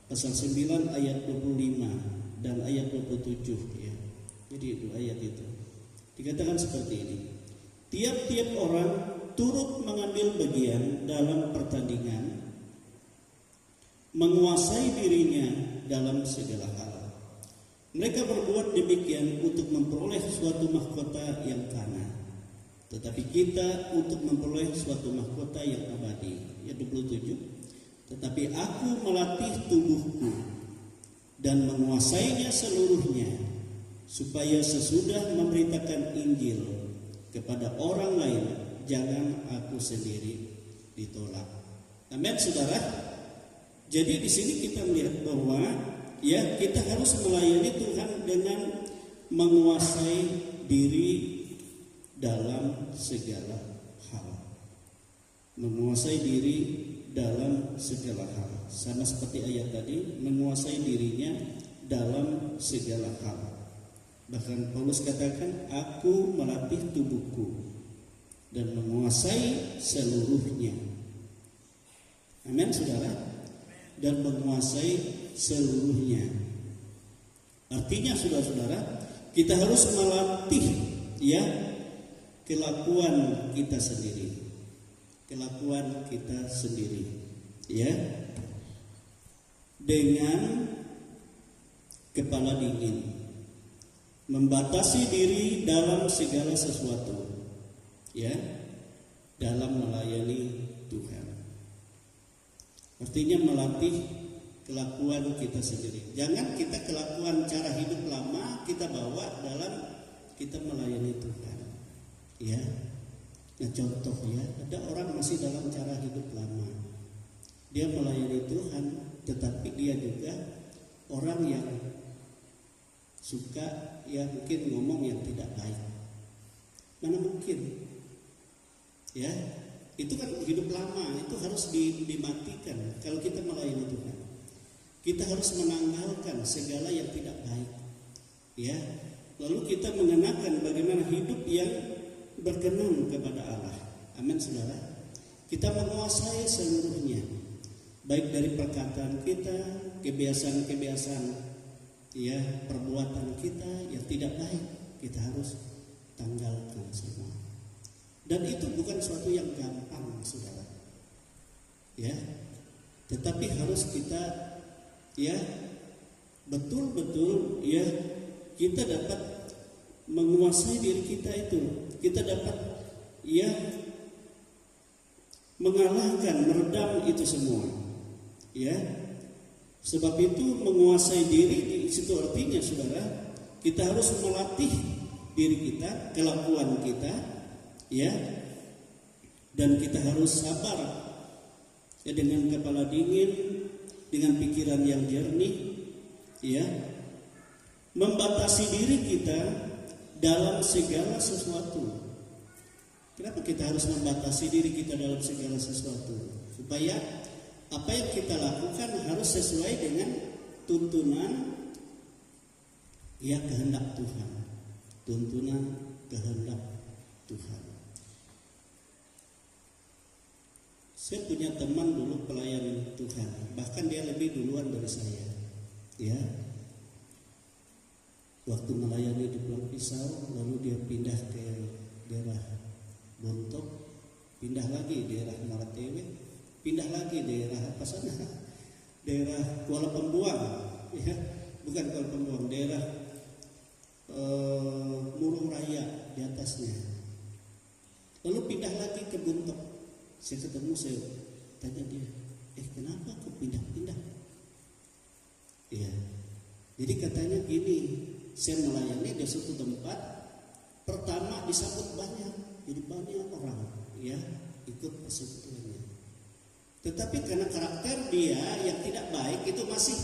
Pasal 9 ayat 25 dan ayat 27 ya. Jadi itu ayat itu. Dikatakan seperti ini. Tiap-tiap orang turut mengambil bagian dalam pertandingan, menguasai dirinya dalam segala hal. Mereka berbuat demikian untuk memperoleh suatu mahkota yang fana, tetapi kita untuk memperoleh suatu mahkota yang abadi. Ayat 27. Tetapi aku melatih tubuhku dan menguasainya seluruhnya, supaya sesudah memberitakan Injil kepada orang lain, jangan aku sendiri ditolak. Amin, saudara. Jadi di sini kita melihat bahwa ya kita harus melayani Tuhan dengan menguasai diri dalam segala hal. Menguasai diri dalam segala hal. Sama seperti ayat tadi, menguasai dirinya dalam segala hal. Bahkan Paulus katakan, aku melatih tubuhku dan menguasai seluruhnya. Amin, saudara. Dan menguasai seluruhnya. Artinya, saudara-saudara, kita harus melatih ya kelakuan kita sendiri. Kelakuan kita sendiri, ya, dengan kepala dingin, membatasi diri dalam segala sesuatu, ya, dalam melayani Tuhan. Artinya melatih kelakuan kita sendiri. Jangan kita kelakuan cara hidup lama kita bawa dalam kita melayani Tuhan, ya. Nah, contoh ya, ada orang masih dalam cara hidup lama. Dia melayani Tuhan, tetapi dia juga orang yang suka ya mungkin ngomong yang tidak baik. Mana mungkin? Ya, itu kan hidup lama, itu harus dimatikan. Kalau kita melayani Tuhan, kita harus menanggalkan segala yang tidak baik. Ya, lalu kita mengenakan bagaimana hidup yang berkenan kepada Allah. Amin, saudara. Kita menguasai seluruhnya, baik dari perkataan kita, kebiasaan-kebiasaan, ya, perbuatan kita yang tidak baik, kita harus tanggalkan semua. Dan itu bukan suatu yang gampang, saudara. Ya, tetapi harus kita, ya, betul-betul, ya, kita dapat menguasai diri kita itu. Kita dapat ya mengalahkan, meredam itu semua. Ya. Sebab itu menguasai diri di situ artinya, saudara, kita harus melatih diri kita, kelakuan kita, ya. Dan kita harus sabar. Ya, dengan kepala dingin, dengan pikiran yang jernih, ya. Membatasi diri kita dalam segala sesuatu. Kenapa kita harus membatasi diri kita dalam segala sesuatu? Supaya apa yang kita lakukan harus sesuai dengan tuntunan ya kehendak Tuhan. Tuntunan kehendak Tuhan. Saya punya teman dulu pelayan Tuhan, bahkan dia lebih duluan dari saya. Ya. Waktu melayani di Pulau Pisau, lalu dia pindah ke daerah Bontok, pindah lagi daerah Maratewe, pindah lagi daerah apa sana? Daerah Kuala Pembuang, ya, bukan Kuala Pembuang, daerah Murung Raya di atasnya. Lalu pindah lagi ke Buntok. Saya ketemu, saya tanya dia, kenapa kok pindah-pindah? Ya, jadi katanya gini, saya melayani di suatu tempat, pertama disambut banyak, jadi banyak orang ya ikut persekutuannya. Tetapi karena karakter dia yang tidak baik itu masih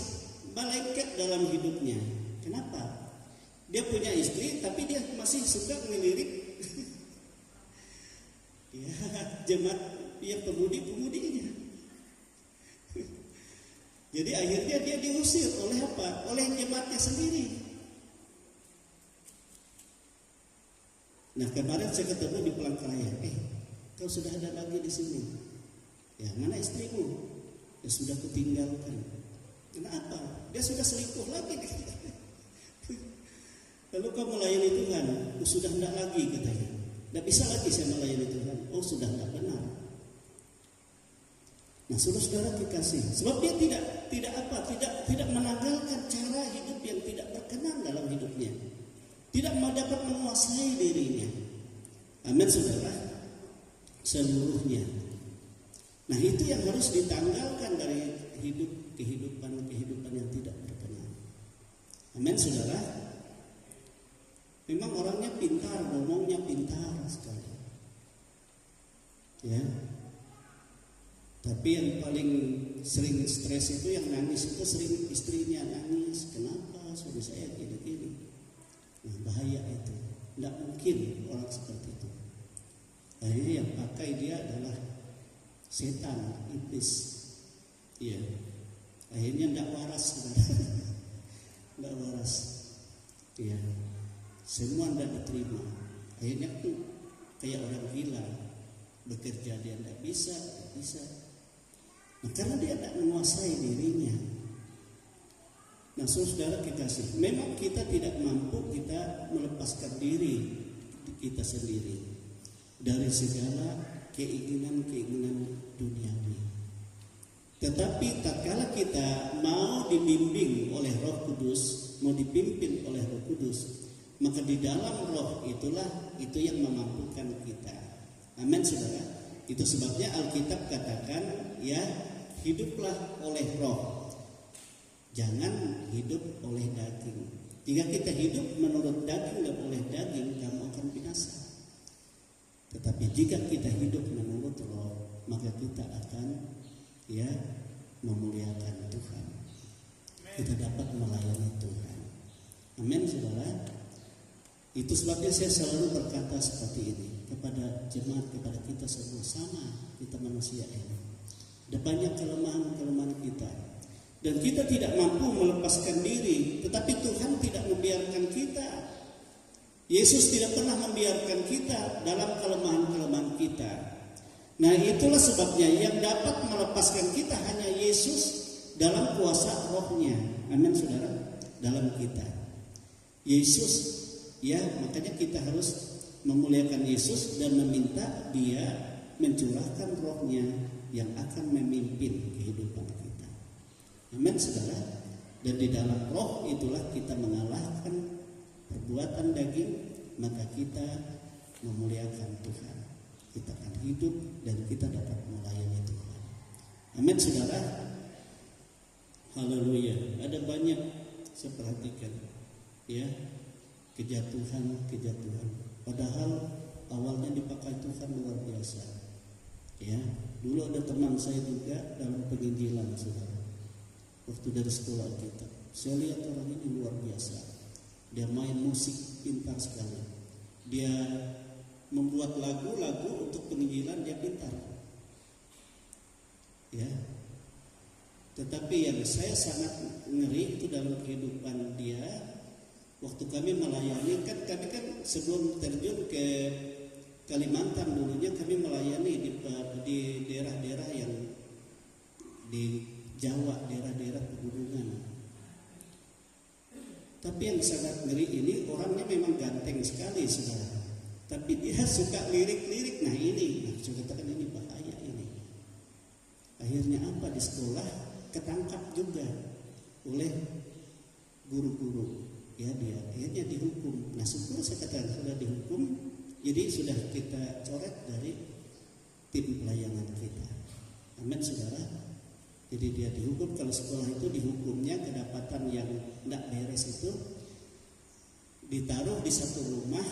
malaikat dalam hidupnya. Kenapa? Dia punya istri tapi dia masih suka ngelirik ya jemaat yang pemudi-pemudinya. Jadi akhirnya dia diusir oleh apa? Oleh jemaatnya sendiri. Nah kemarin saya ketemu di Palangkaraya, kau sudah ada lagi di sini. Ya mana istrimu? Ya sudah kutinggalkan. Kenapa? Dia sudah selingkuh lagi. Lalu kau melayani Tuhan? Sudah tidak lagi katanya. Tidak bisa lagi saya melayani Tuhan. Oh sudah tidak benar. Nah saudara-saudara dikasih, sebab dia tidak menanggalkan cara hidup yang tidak berkenan dalam hidupnya, tidak dapat menguasai dirinya. Amin saudara, seluruhnya. Nah itu yang harus ditanggalkan dari kehidupan yang tidak berkenan. Amin saudara. Memang orangnya pintar, ngomongnya pintar sekali. Ya. Tapi yang paling sering stres itu yang nangis itu sering istrinya nangis. Kenapa suami saya gini-gini? Nah, bahaya itu. Tidak mungkin orang seperti itu. Akhirnya yang pakai dia adalah setan, iblis. Iya. Akhirnya tidak waras. Tidak waras. Iya. Semua tidak diterima. Akhirnya tuh kayak orang gila. Bekerja dia tidak bisa. Nah, karena dia tidak menguasai dirinya. Nah saudara kekasih, memang kita tidak mampu kita melepaskan diri kita sendiri dari segala keinginan duniawi. Tetapi tatkala kita mau dibimbing oleh Roh Kudus, mau dipimpin oleh Roh Kudus, maka di dalam Roh itu yang memampukan kita. Amin saudara. Itu sebabnya Alkitab katakan ya hiduplah oleh Roh, jangan hidup oleh daging. Jika kita hidup menurut daging dan oleh daging, kamu akan binasa. Tetapi jika kita hidup menurut Roh, maka kita akan ya memuliakan Tuhan. Kita dapat melayani Tuhan. Amin saudara. Itu sebabnya saya selalu berkata seperti ini kepada jemaat, kepada kita semua, sama kita manusia ini. Ada banyak kelemahan kita. Dan kita tidak mampu melepaskan diri, tetapi Tuhan tidak membiarkan kita. Yesus tidak pernah membiarkan kita dalam kelemahan-kelemahan kita. Nah itulah sebabnya yang dapat melepaskan kita hanya Yesus dalam kuasa Roh-Nya. Amin saudara. Dalam kita Yesus, ya makanya kita harus memuliakan Yesus dan meminta Dia mencurahkan Roh-Nya yang akan memimpin kehidupan kita. Amin saudara. Dan di dalam Roh itulah kita mengalahkan perbuatan daging, maka kita memuliakan Tuhan. Kita akan hidup dan kita dapat melayani Tuhan. Amin saudara. Haleluya. Ada banyak saya perhatikan ya kejatuhan. Padahal awalnya dipakai Tuhan luar biasa. Ya, dulu ada teman saya juga dalam penginjilan saudara. Waktu dari sekolah kita, saya lihat orang ini luar biasa. Dia main musik pintar sekali. Dia membuat lagu-lagu untuk penginjilan, dia pintar. Ya. Tetapi yang saya sangat ngeri itu dalam kehidupan dia. Waktu kami melayani, kami kan sebelum terjun ke Kalimantan dulunya kami melayani di daerah-daerah yang di Jawa, daerah-daerah pegunungan. Tapi yang sangat ngeri ini orangnya memang ganteng sekali saudara. Tapi dia suka lirik-lirik. Nah saya katakan ini bahaya ini. Akhirnya apa, di sekolah ketangkap juga oleh guru-guru. ya dia akhirnya dihukum. Nah syukur saya katakan sudah dihukum, jadi sudah kita coret dari tim pelayanan kita. Amin saudara. Jadi dia dihukum. Kalau sekolah itu dihukumnya kedapatan yang tidak beres itu ditaruh di satu rumah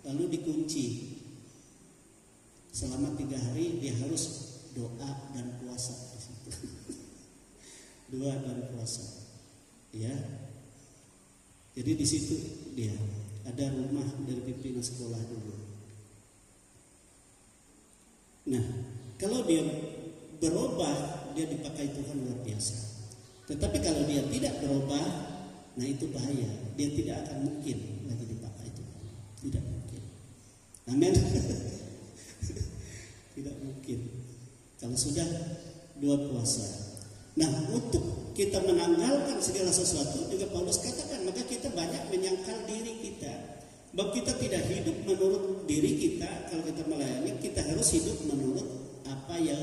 lalu dikunci selama 3 hari. Dia harus doa dan puasa di situ. Doa dan puasa, ya. Jadi di situ dia ada rumah dari pimpinan sekolah dulu. Nah, kalau dia berubah, dia dipakai Tuhan luar biasa. Tetapi kalau dia tidak berubah, nah itu bahaya. Dia tidak akan mungkin lagi dipakai Tuhan. Tidak mungkin. Amin. Tidak mungkin. Kalau sudah 2 puasa. Nah, untuk kita menanggalkan segala sesuatu juga Paulus katakan, maka kita banyak menyangkal diri kita. Bahwa kita tidak hidup menurut diri kita. Kalau kita melayani, kita harus hidup menurut apa yang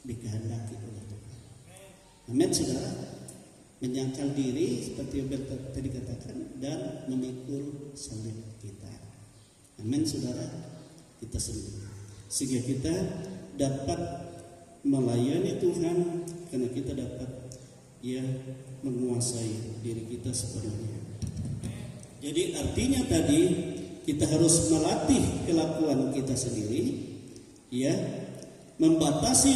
dikehendaki oleh Tuhan. Amin saudara. Menyangkal diri seperti yang tadi katakan dan memikul salib kita. Amin saudara. Kita sendiri. Sehingga kita dapat melayani Tuhan karena kita dapat ya menguasai diri kita sepenuhnya. Jadi artinya tadi kita harus melatih kelakuan kita sendiri, ya, membatasi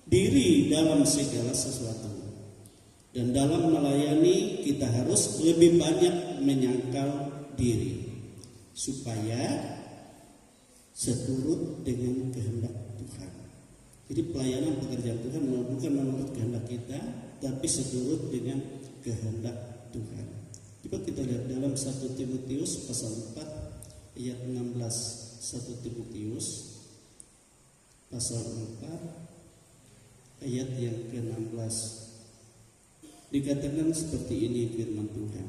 diri dalam segala sesuatu. Dan dalam melayani kita harus lebih banyak menyangkal diri supaya seturut dengan kehendak Tuhan. Jadi pelayanan pekerjaan Tuhan bukan menurut kehendak kita, tapi seturut dengan kehendak Tuhan. Coba kita lihat dalam 1 Timotius pasal 4 ayat 16. 1 Timotius pasal 4 ayat yang ke-16. Dikatakan seperti ini firman Tuhan.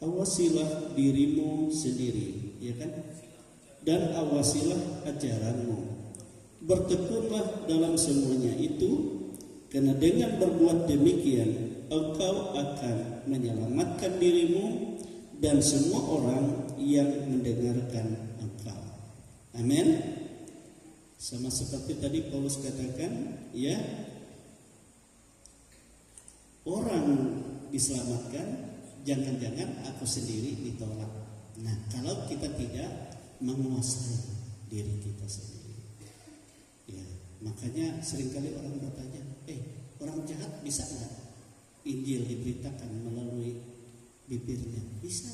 Awasilah dirimu sendiri, ya kan? Dan awasilah ajaranmu. Bertekunlah dalam semuanya itu, karena dengan berbuat demikian engkau akan menyelamatkan dirimu dan semua orang yang mendengarkan engkau. Amin. Sama seperti tadi Paulus katakan, ya, orang diselamatkan, jangan-jangan aku sendiri ditolak. Nah, kalau kita tidak menguasai diri kita sendiri, ya, makanya seringkali orang bertanya, orang jahat bisa nggak Injil diberitakan melalui bibirnya? Bisa,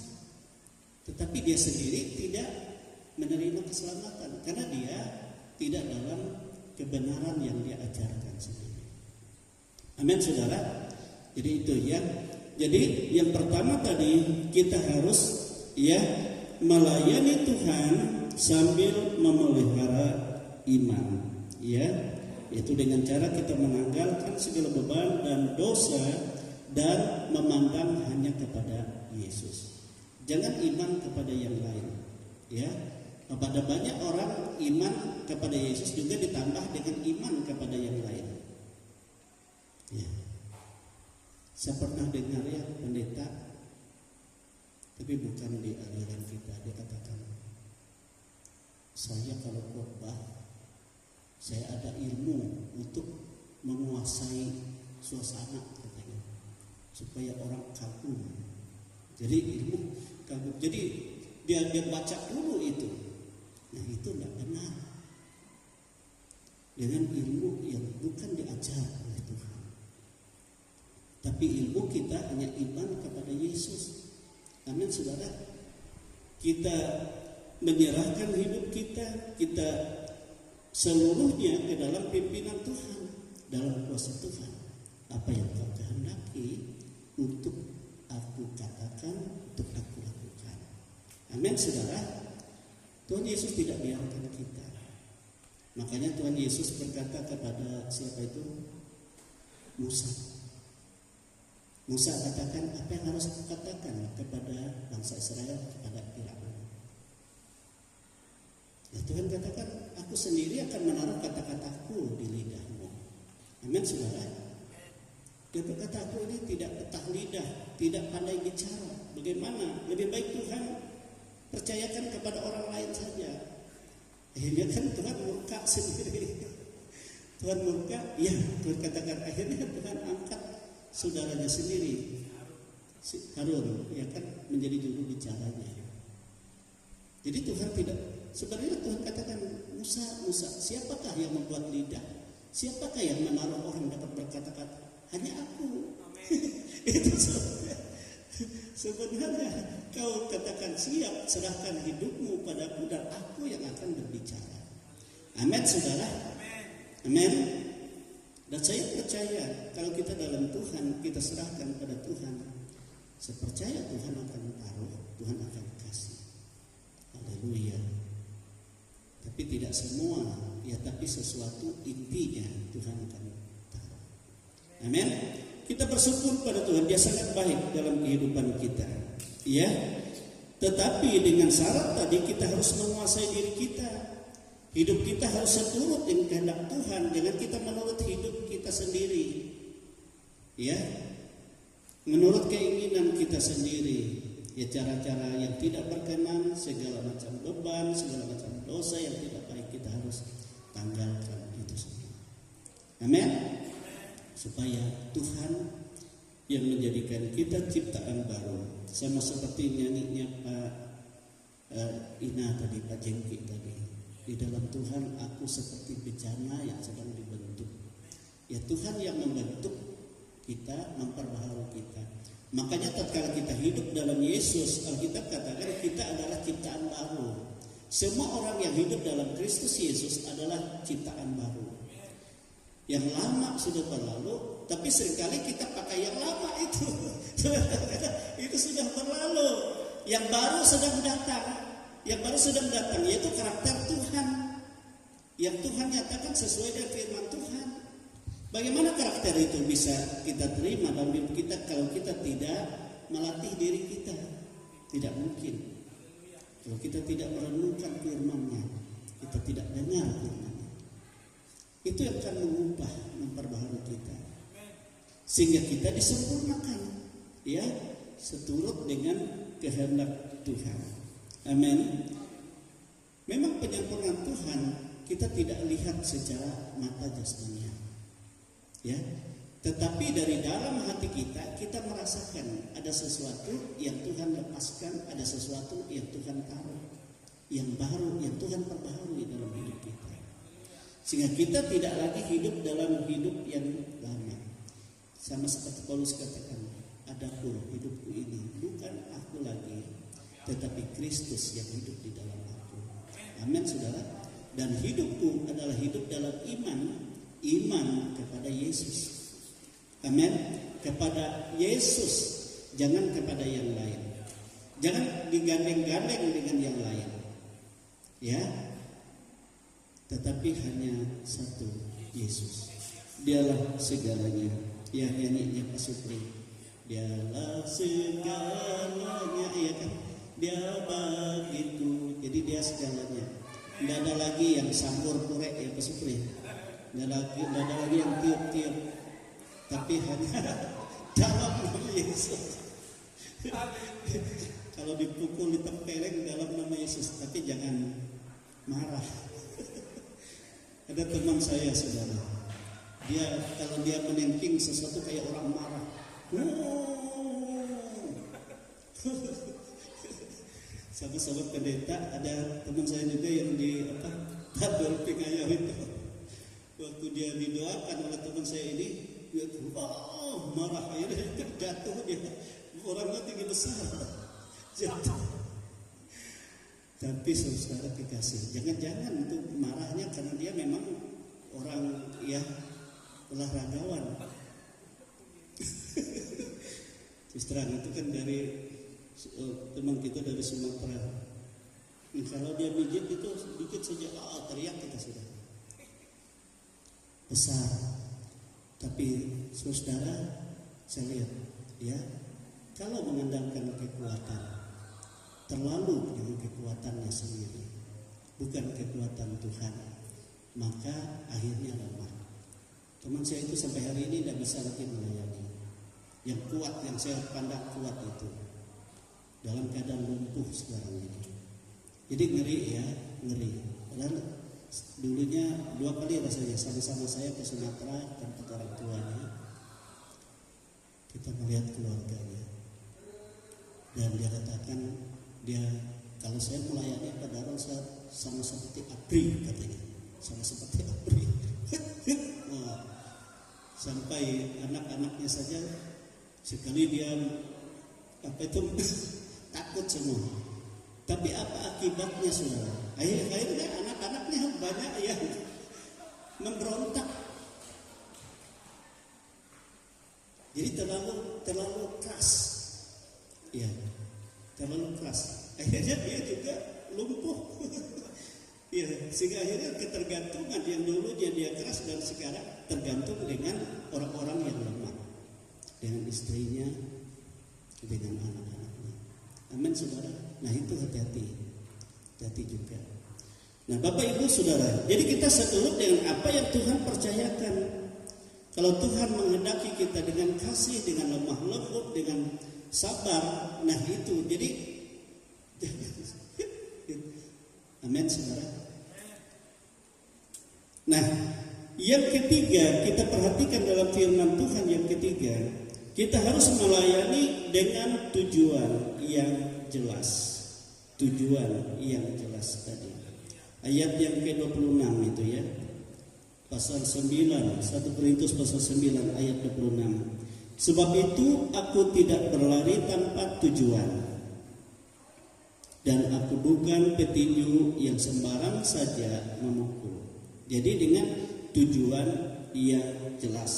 tetapi dia sendiri tidak menerima keselamatan karena dia tidak dalam kebenaran yang dia ajarkan sendiri. Amin saudara. Jadi itu ya. Jadi yang pertama tadi kita harus ya melayani Tuhan sambil memelihara iman, ya, yaitu dengan cara kita menanggalkan segala beban dan dosa dan memandang hanya kepada Yesus. Jangan iman kepada yang lain, ya. Pada banyak orang iman kepada Yesus juga ditambah dengan iman kepada yang lain. Ya. Saya pernah dengar ya pendeta, tapi bukan di aliran kita, dia katakan, saya kalau khotbah, saya ada ilmu untuk menguasai suasana, katanya, supaya orang kagum. Jadi ilmu kagum. Jadi dia baca dulu itu. Nah itu tidak benar. Dengan ilmu yang bukan diajar oleh Tuhan. Tapi ilmu kita hanya iman kepada Yesus. Amin saudara. Kita menyerahkan hidup kita seluruhnya ke dalam pimpinan Tuhan, dalam kuasa Tuhan. Apa yang kau kehendaki untuk aku katakan, untuk aku lakukan. Amin saudara. Tuhan Yesus tidak biarkan kita. Makanya Tuhan Yesus berkata kepada siapa itu? Musa. Musa katakan, apa yang harus aku katakan kepada bangsa Israel, kepada Firaun? Ya, Tuhan katakan, aku sendiri akan menaruh kata-kataku di lidahmu. Amin saudara. Dia berkata, aku ini tidak petah lidah. tidak pandai bicara. Bagaimana? Lebih baik Tuhan percayakan kepada orang lain saja. Akhirnya kan Tuhan murka sendiri. Tuhan murka, ya Tuhan katakan akhirnya Tuhan angkat saudaranya sendiri, si Harun, ya kan, menjadi juru bicaranya. Jadi Tuhan tidak, sebenarnya Tuhan katakan, Musa, siapakah yang membuat lidah? Siapakah yang menaruh orang dapat berkata-kata? Hanya aku. Itu sebenarnya kau katakan siap, serahkan hidupmu padaku dan aku yang akan berbicara. Amin, saudara. Amin. Dan saya percaya kalau kita dalam Tuhan, kita serahkan pada Tuhan, saya percaya Tuhan akan taruh, Tuhan akan kasih. Haleluya. Tapi tidak semua, ya, tapi sesuatu intinya Tuhan akan taruh. Amin. Kita bersyukur pada Tuhan, Dia sangat baik dalam kehidupan kita. Ya. Tetapi dengan syarat tadi kita harus menguasai diri kita. Hidup kita harus seturut dengan kehendak Tuhan, jangan kita menurut hidup kita sendiri. Ya. Menurut keinginan kita sendiri. Ya, cara-cara yang tidak berkenan, segala macam beban, segala macam dosa yang tidak baik kita harus tanggalkan itu semua. Amin. Supaya Tuhan yang menjadikan kita ciptaan baru, sama seperti nyanyinya Pak Ina tadi, Pak Jengki tadi. Di dalam Tuhan aku seperti bejana yang sedang dibentuk. Ya, Tuhan yang membentuk kita, memperbaharui kita. Makanya tatkala kita hidup dalam Yesus, Alkitab katakan kita adalah ciptaan baru. Semua orang yang hidup dalam Kristus Yesus adalah ciptaan baru. Yang lama sudah berlalu, tapi seringkali kita pakai yang lama itu. Itu sudah berlalu. Yang baru sedang datang. Yang baru sedang datang, yaitu karakter Tuhan. Yang Tuhan nyatakan sesuai dengan firman Tuhan. Bagaimana karakter itu bisa kita terima dalam hidup kita kalau kita tidak melatih diri kita? Tidak mungkin. Kalau kita tidak merenungkan firman-Nya, kita tidak dengar firman-Nya. Itu yang akan mengubah, memperbaharui kita. Sehingga kita disempurnakan, ya, seturut dengan kehendak Tuhan. Amin. Memang penyempurnaan Tuhan kita tidak lihat secara mata jasmania, ya. Tetapi dari dalam hati kita merasakan ada sesuatu yang Tuhan lepaskan, ada sesuatu yang Tuhan taruh, yang baru, yang Tuhan perbaharui dalam hidup kita. Sehingga kita tidak lagi hidup dalam hidup yang lama. Sama seperti Paulus katakan, adapun hidupku ini bukan aku lagi, tetapi Kristus yang hidup di dalam aku. Amin, saudara. Dan hidupku adalah hidup dalam iman kepada Yesus. Amin. Kepada Yesus, jangan kepada yang lain. Jangan digandeng-gandeng dengan yang lain. Ya. Tetapi hanya satu, Yesus. Dialah segalanya. Ya, nyanyinya Pak Supri. Dialah segalanya, ya kan? Dia bagiku, jadi dia segalanya. Tidak ada lagi yang sambur kurek, ya Pak Supri. Tidak ada lagi yang tiup-tiup. Tapi hanya dalam nama Yesus. Kalau dipukul, ditempeleng dalam nama Yesus, tapi jangan marah. Ada teman saya, saudara. Dia kalau dia menengking sesuatu kayak orang marah. Sahabat-sahabat pendeta, ada teman saya juga yang di tabur pingayau itu. Waktu dia didoakan oleh teman saya ini, dia marah, akhirnya jatuh dia. Orangnya tinggi besar, jatuh. Tapi saudara kekasih, jangan-jangan itu marahnya karena dia memang orang ya olahragawan. Terang itu kan dari teman kita dari Sumatera. Kalau dia pijit itu sedikit saja, teriak kita sudah besar. Tapi saudara, saya lihat ya, kalau mengandalkan kekuatan terlalu dengan kekuatannya sendiri, bukan kekuatan Tuhan, maka akhirnya lemah. Teman saya itu sampai hari ini tidak bisa lagi melayani. yang kuat, yang saya pandang kuat itu dalam keadaan lumpuh sekarang ini. Jadi ngeri ya, ngeri. Padahal dulunya 2 kali rasanya sama-sama saya ke Sumatera tempat orang tuanya. Kita melihat keluarganya. Dan dia katakan, dia kalau saya melayani Pak Darul sama seperti ABRI katanya, sama seperti ABRI. Wah, sampai anak-anaknya saja sekali dia takut semua. Tapi apa akibatnya saudara? Akhirnya anak-anaknya banyak yang memberontak. Jadi terlalu keras. Ya, terlalu keras. Akhirnya dia juga lumpuh. Ya, sehingga akhirnya ketergantungan yang dulunya dia keras dan sekarang tergantung dengan orang-orang yang lemah, dengan istrinya, dengan anak-anaknya. Amin saudara. Nah itu hati-hati juga. Nah Bapak Ibu Saudara, jadi kita seturut dengan apa yang Tuhan percayakan. Kalau Tuhan menghendaki kita dengan kasih, dengan lemah lembut, dengan sabar, nah itu jadi amin saudara. Nah yang ketiga kita perhatikan dalam firman Tuhan yang ketiga, kita harus melayani dengan tujuan yang jelas. Tujuan yang jelas tadi. Ayat yang ke-26 itu ya. Pasal 9, 1 Korintus pasal 9 ayat 26. Sebab itu aku tidak berlari tanpa tujuan. Dan aku bukan petinju yang sembarang saja memukul. Jadi dengan tujuan yang jelas.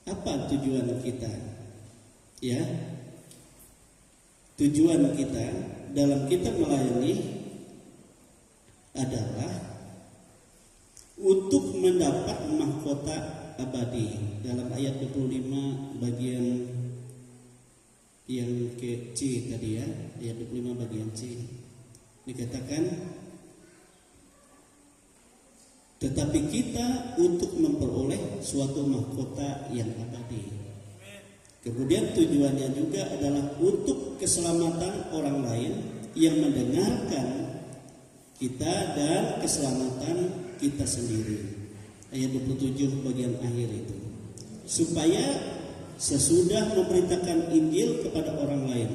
Apa tujuan kita? Ya. Tujuan kita dalam kita melayani adalah untuk mendapat mahkota abadi. Dalam ayat 25 bagian yang ke C tadi ya, ayat 25 bagian C dikatakan, tetapi kita untuk memperoleh suatu mahkota yang abadi. Kemudian tujuannya juga adalah untuk keselamatan orang lain yang mendengarkan kita dan keselamatan kita sendiri. Ayat 27 bagian akhir itu. Supaya sesudah memberitakan Injil kepada orang lain,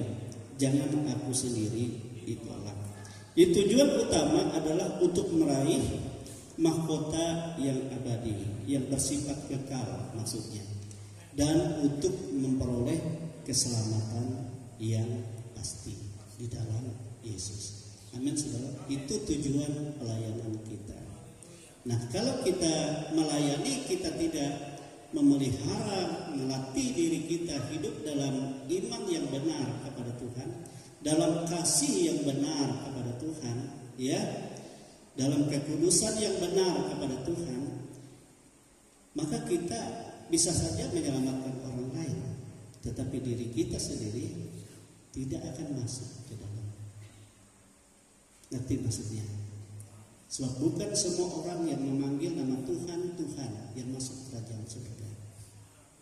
jangan aku sendiri ditolak. Jadi tujuan utama adalah untuk meraih mahkota yang abadi, yang bersifat kekal maksudnya. Dan untuk memperoleh keselamatan yang pasti di dalam Yesus. Amin saudara. Itu tujuan pelayanan kita. Nah kalau kita melayani, kita tidak memelihara, melatih diri kita hidup dalam iman yang benar kepada Tuhan, dalam kasih yang benar kepada Tuhan, ya, dalam kekudusan yang benar kepada Tuhan, maka kita bisa saja menyelamatkan orang lain, tetapi diri kita sendiri tidak akan masuk ke dalam. Ngerti maksudnya? Sebab bukan semua orang yang memanggil nama Tuhan, Tuhan yang masuk kerajaan surga,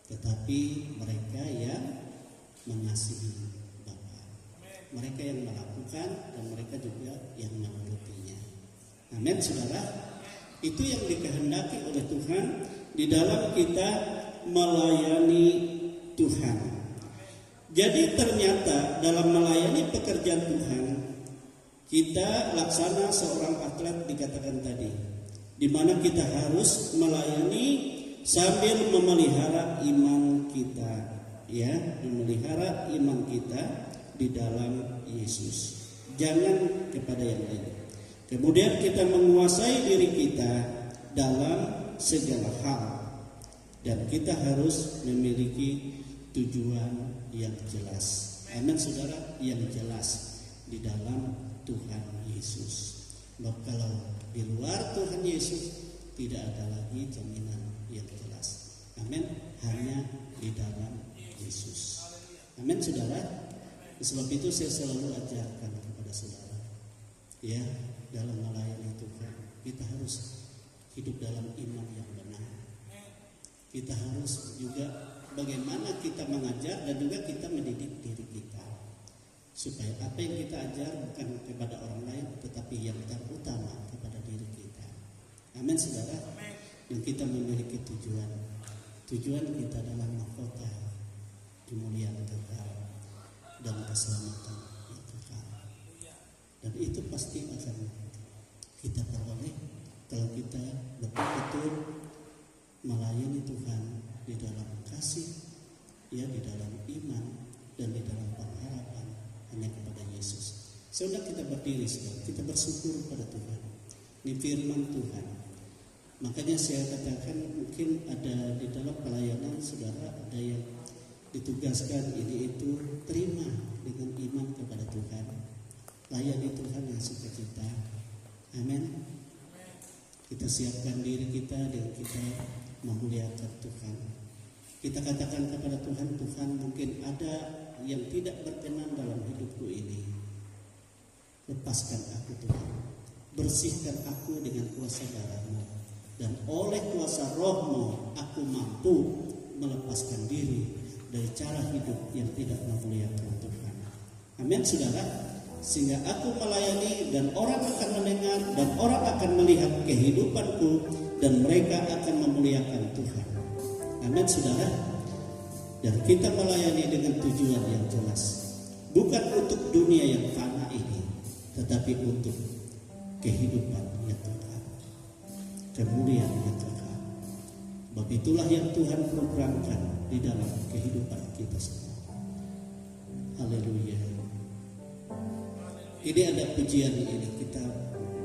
tetapi mereka yang mengasihi Bapa, mereka yang melakukan dan mereka juga yang menurutinya. Amin saudara. Itu yang dikehendaki oleh Tuhan di dalam kita melayani Tuhan. Jadi ternyata dalam melayani pekerjaan Tuhan, kita laksana seorang atlet dikatakan tadi, di mana kita harus melayani sambil memelihara iman kita, ya, memelihara iman kita di dalam Yesus. Jangan kepada yang lain. Kemudian kita menguasai diri kita dalam segala hal, dan kita harus memiliki tujuan yang jelas. Amin saudara, yang jelas di dalam Tuhan Yesus. Sebab kalau di luar Tuhan Yesus tidak ada lagi jaminan yang jelas. Amin. Hanya di dalam Yesus. Amin saudara. Sebab itu saya selalu ajarkan kepada saudara, ya, dalam melayani Tuhan kita harus hidup dalam iman yang benar. Kita harus juga bagaimana kita mengajar dan juga kita mendidik diri kita, supaya apa yang kita ajar bukan kepada orang lain, tetapi yang terutama kepada diri kita. Amin, saudara. Dan kita memiliki tujuan kita adalah mahkota kemuliaan kekal dan keselamatan yang kekal. Dan itu pasti akan kita peroleh kalau kita betul-betul melayani Tuhan di dalam kasih, ya, di dalam iman dan di dalam pengharapan hanya kepada Yesus. Sudah kita berdiri, saudara, kita bersyukur pada Tuhan. Ini firman Tuhan. Makanya saya katakan mungkin ada di dalam pelayanan saudara ada yang ditugaskan ini itu, terima dengan iman kepada Tuhan, layani Tuhan yang sukacita. Amin. Kita siapkan diri kita dan kita memuliakan Tuhan. Kita katakan kepada Tuhan, Tuhan, mungkin ada yang tidak berkenan dalam hidupku ini. Lepaskan aku Tuhan. Bersihkan aku dengan kuasa darah-Mu. Dan oleh kuasa Roh-Mu aku mampu melepaskan diri dari cara hidup yang tidak memuliakan Tuhan. Amin, saudara. Sehingga aku melayani dan orang akan mendengar dan orang akan melihat kehidupanku dan mereka akan memuliakan Tuhan. Amin, saudara. Dan kita melayani dengan tujuan yang jelas, bukan untuk dunia yang fana ini, tetapi untuk kehidupan yang kekal, kemuliaan yang kekal. Sebab itulah yang Tuhan programkan di dalam kehidupan kita semua. Haleluya. Ini ada pujian ini kita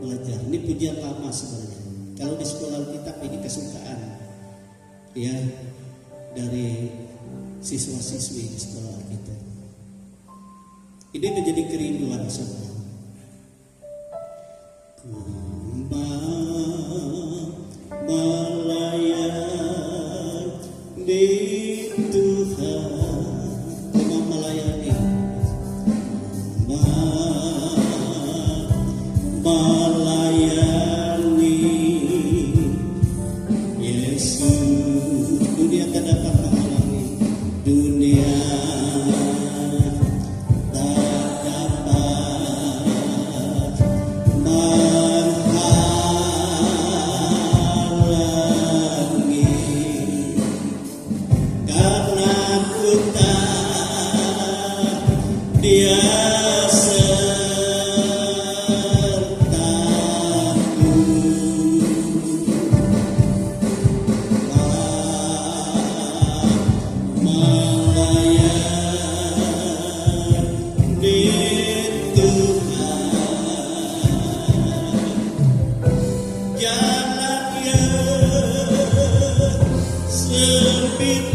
belajar. Ini pujian lama sebenarnya. Kalau di sekolah Alkitab ini kesukaan, ya, dari siswa-siswi di sekolah Alkitab. Ini menjadi kerinduan semua. Melayani Tuhan, melayani, melayani Yesus. Dunia tak dapat menghalangi, dunia tak dapat menghalangi, karena ku tak Dia sertaku. Melayani Tuhan, jalan yang sempit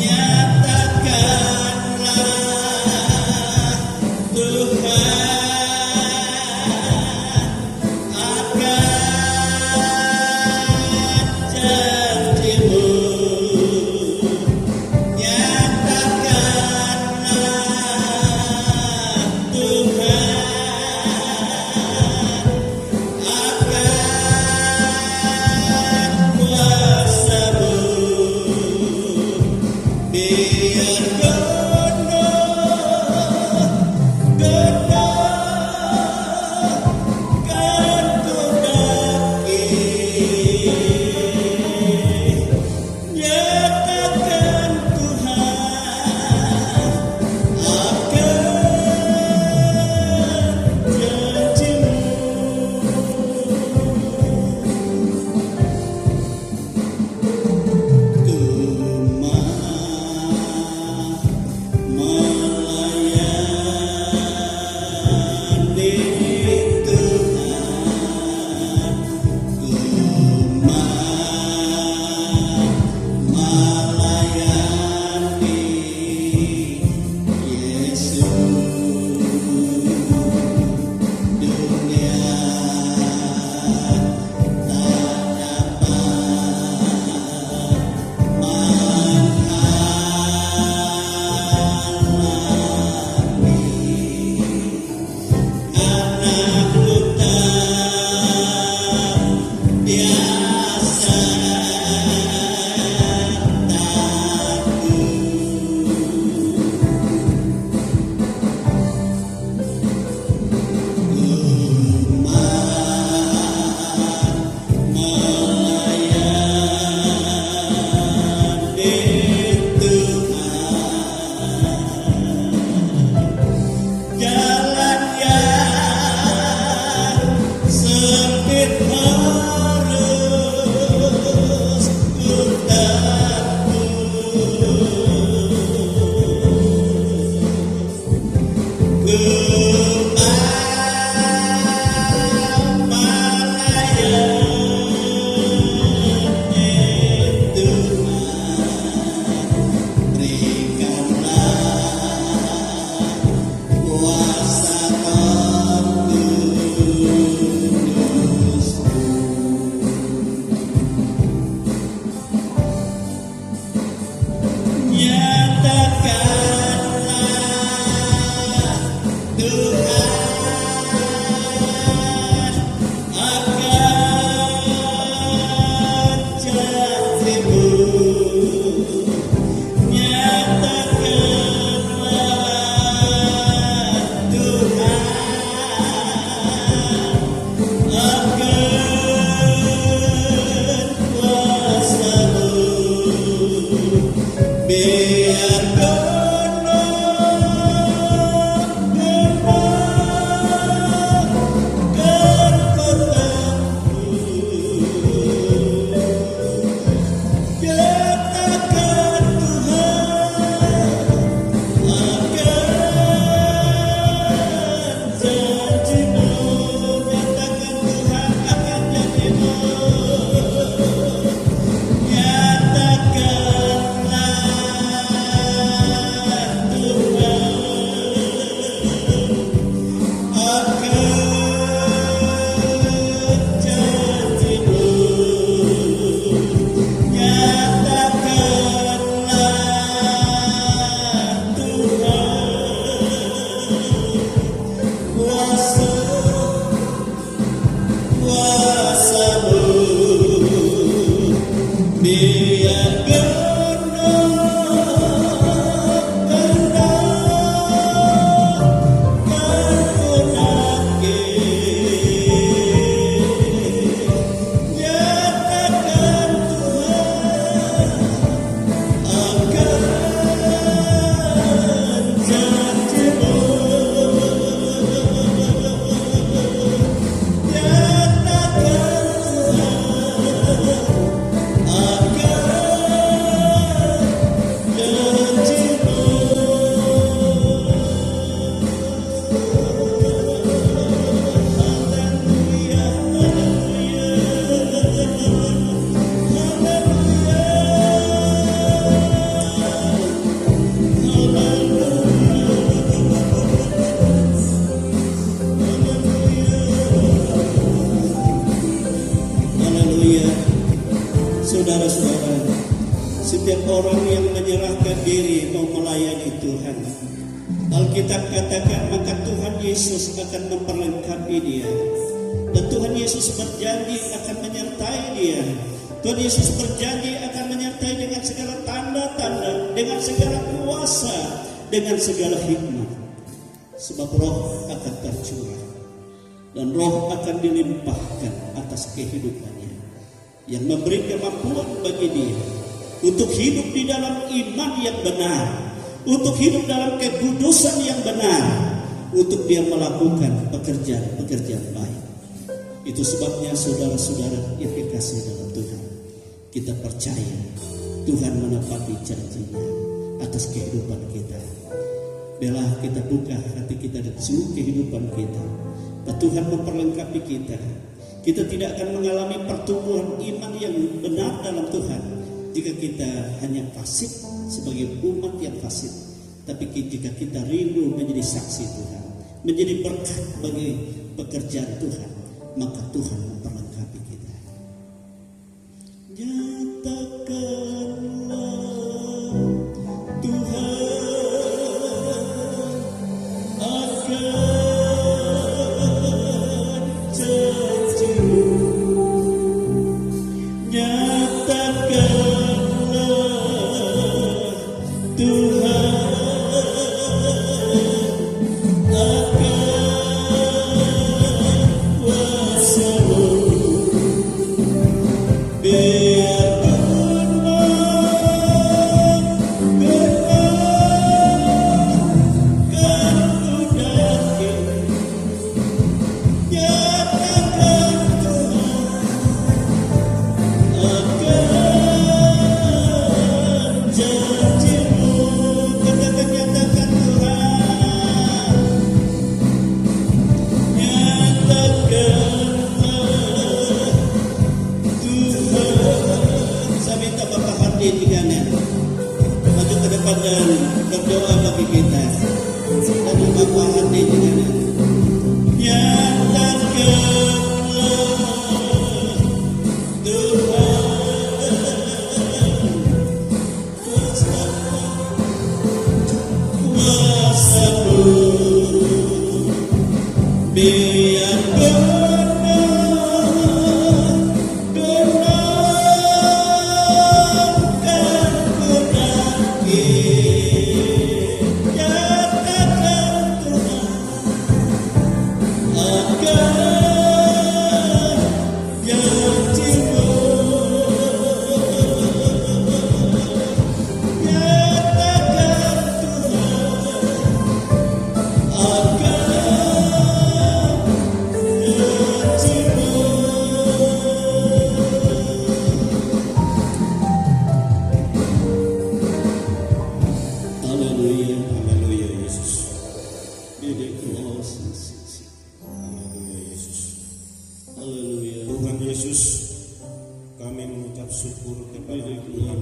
Nyatakanlah Tuhan. orang yang menyerahkan diri mau melayani Tuhan. Alkitab katakan maka Tuhan Yesus akan memperlengkapi dia. Dan Tuhan Yesus berjanji akan menyertai dia. Tuhan Yesus berjanji akan menyertai dengan segala tanda-tanda, dengan segala kuasa, dengan segala hikmat. Sebab roh akan tercurah dan roh akan dilimpahkan atas kehidupannya, yang memberi kemampuan bagi dia untuk hidup di dalam iman yang benar, untuk hidup dalam kekudusan yang benar, untuk dia melakukan pekerjaan-pekerjaan baik. Itu sebabnya saudara-saudara yang dikasihi dalam Tuhan, kita percaya Tuhan menepati janjinya atas kehidupan kita. Biarlah kita buka hati kita dan seluruh kehidupan kita, dan Tuhan memperlengkapi kita. Kita tidak akan mengalami pertumbuhan iman yang benar dalam Tuhan jika kita hanya pasif sebagai umat yang pasif. Tapi jika kita rindu menjadi saksi Tuhan, menjadi berkat bagi pekerjaan Tuhan, maka Tuhan memperlengkapi kita. Nyatakanlah Tuhan akan janji-Mu. Nyatakanlah Tuhan maju ke depan dan berdoa bagi kita. Dan Bapak hati dengan nyatakanlah Tuhan kuasa-Mu, biar Tuhan Yesus, kami mengucap syukur kepada Tuhan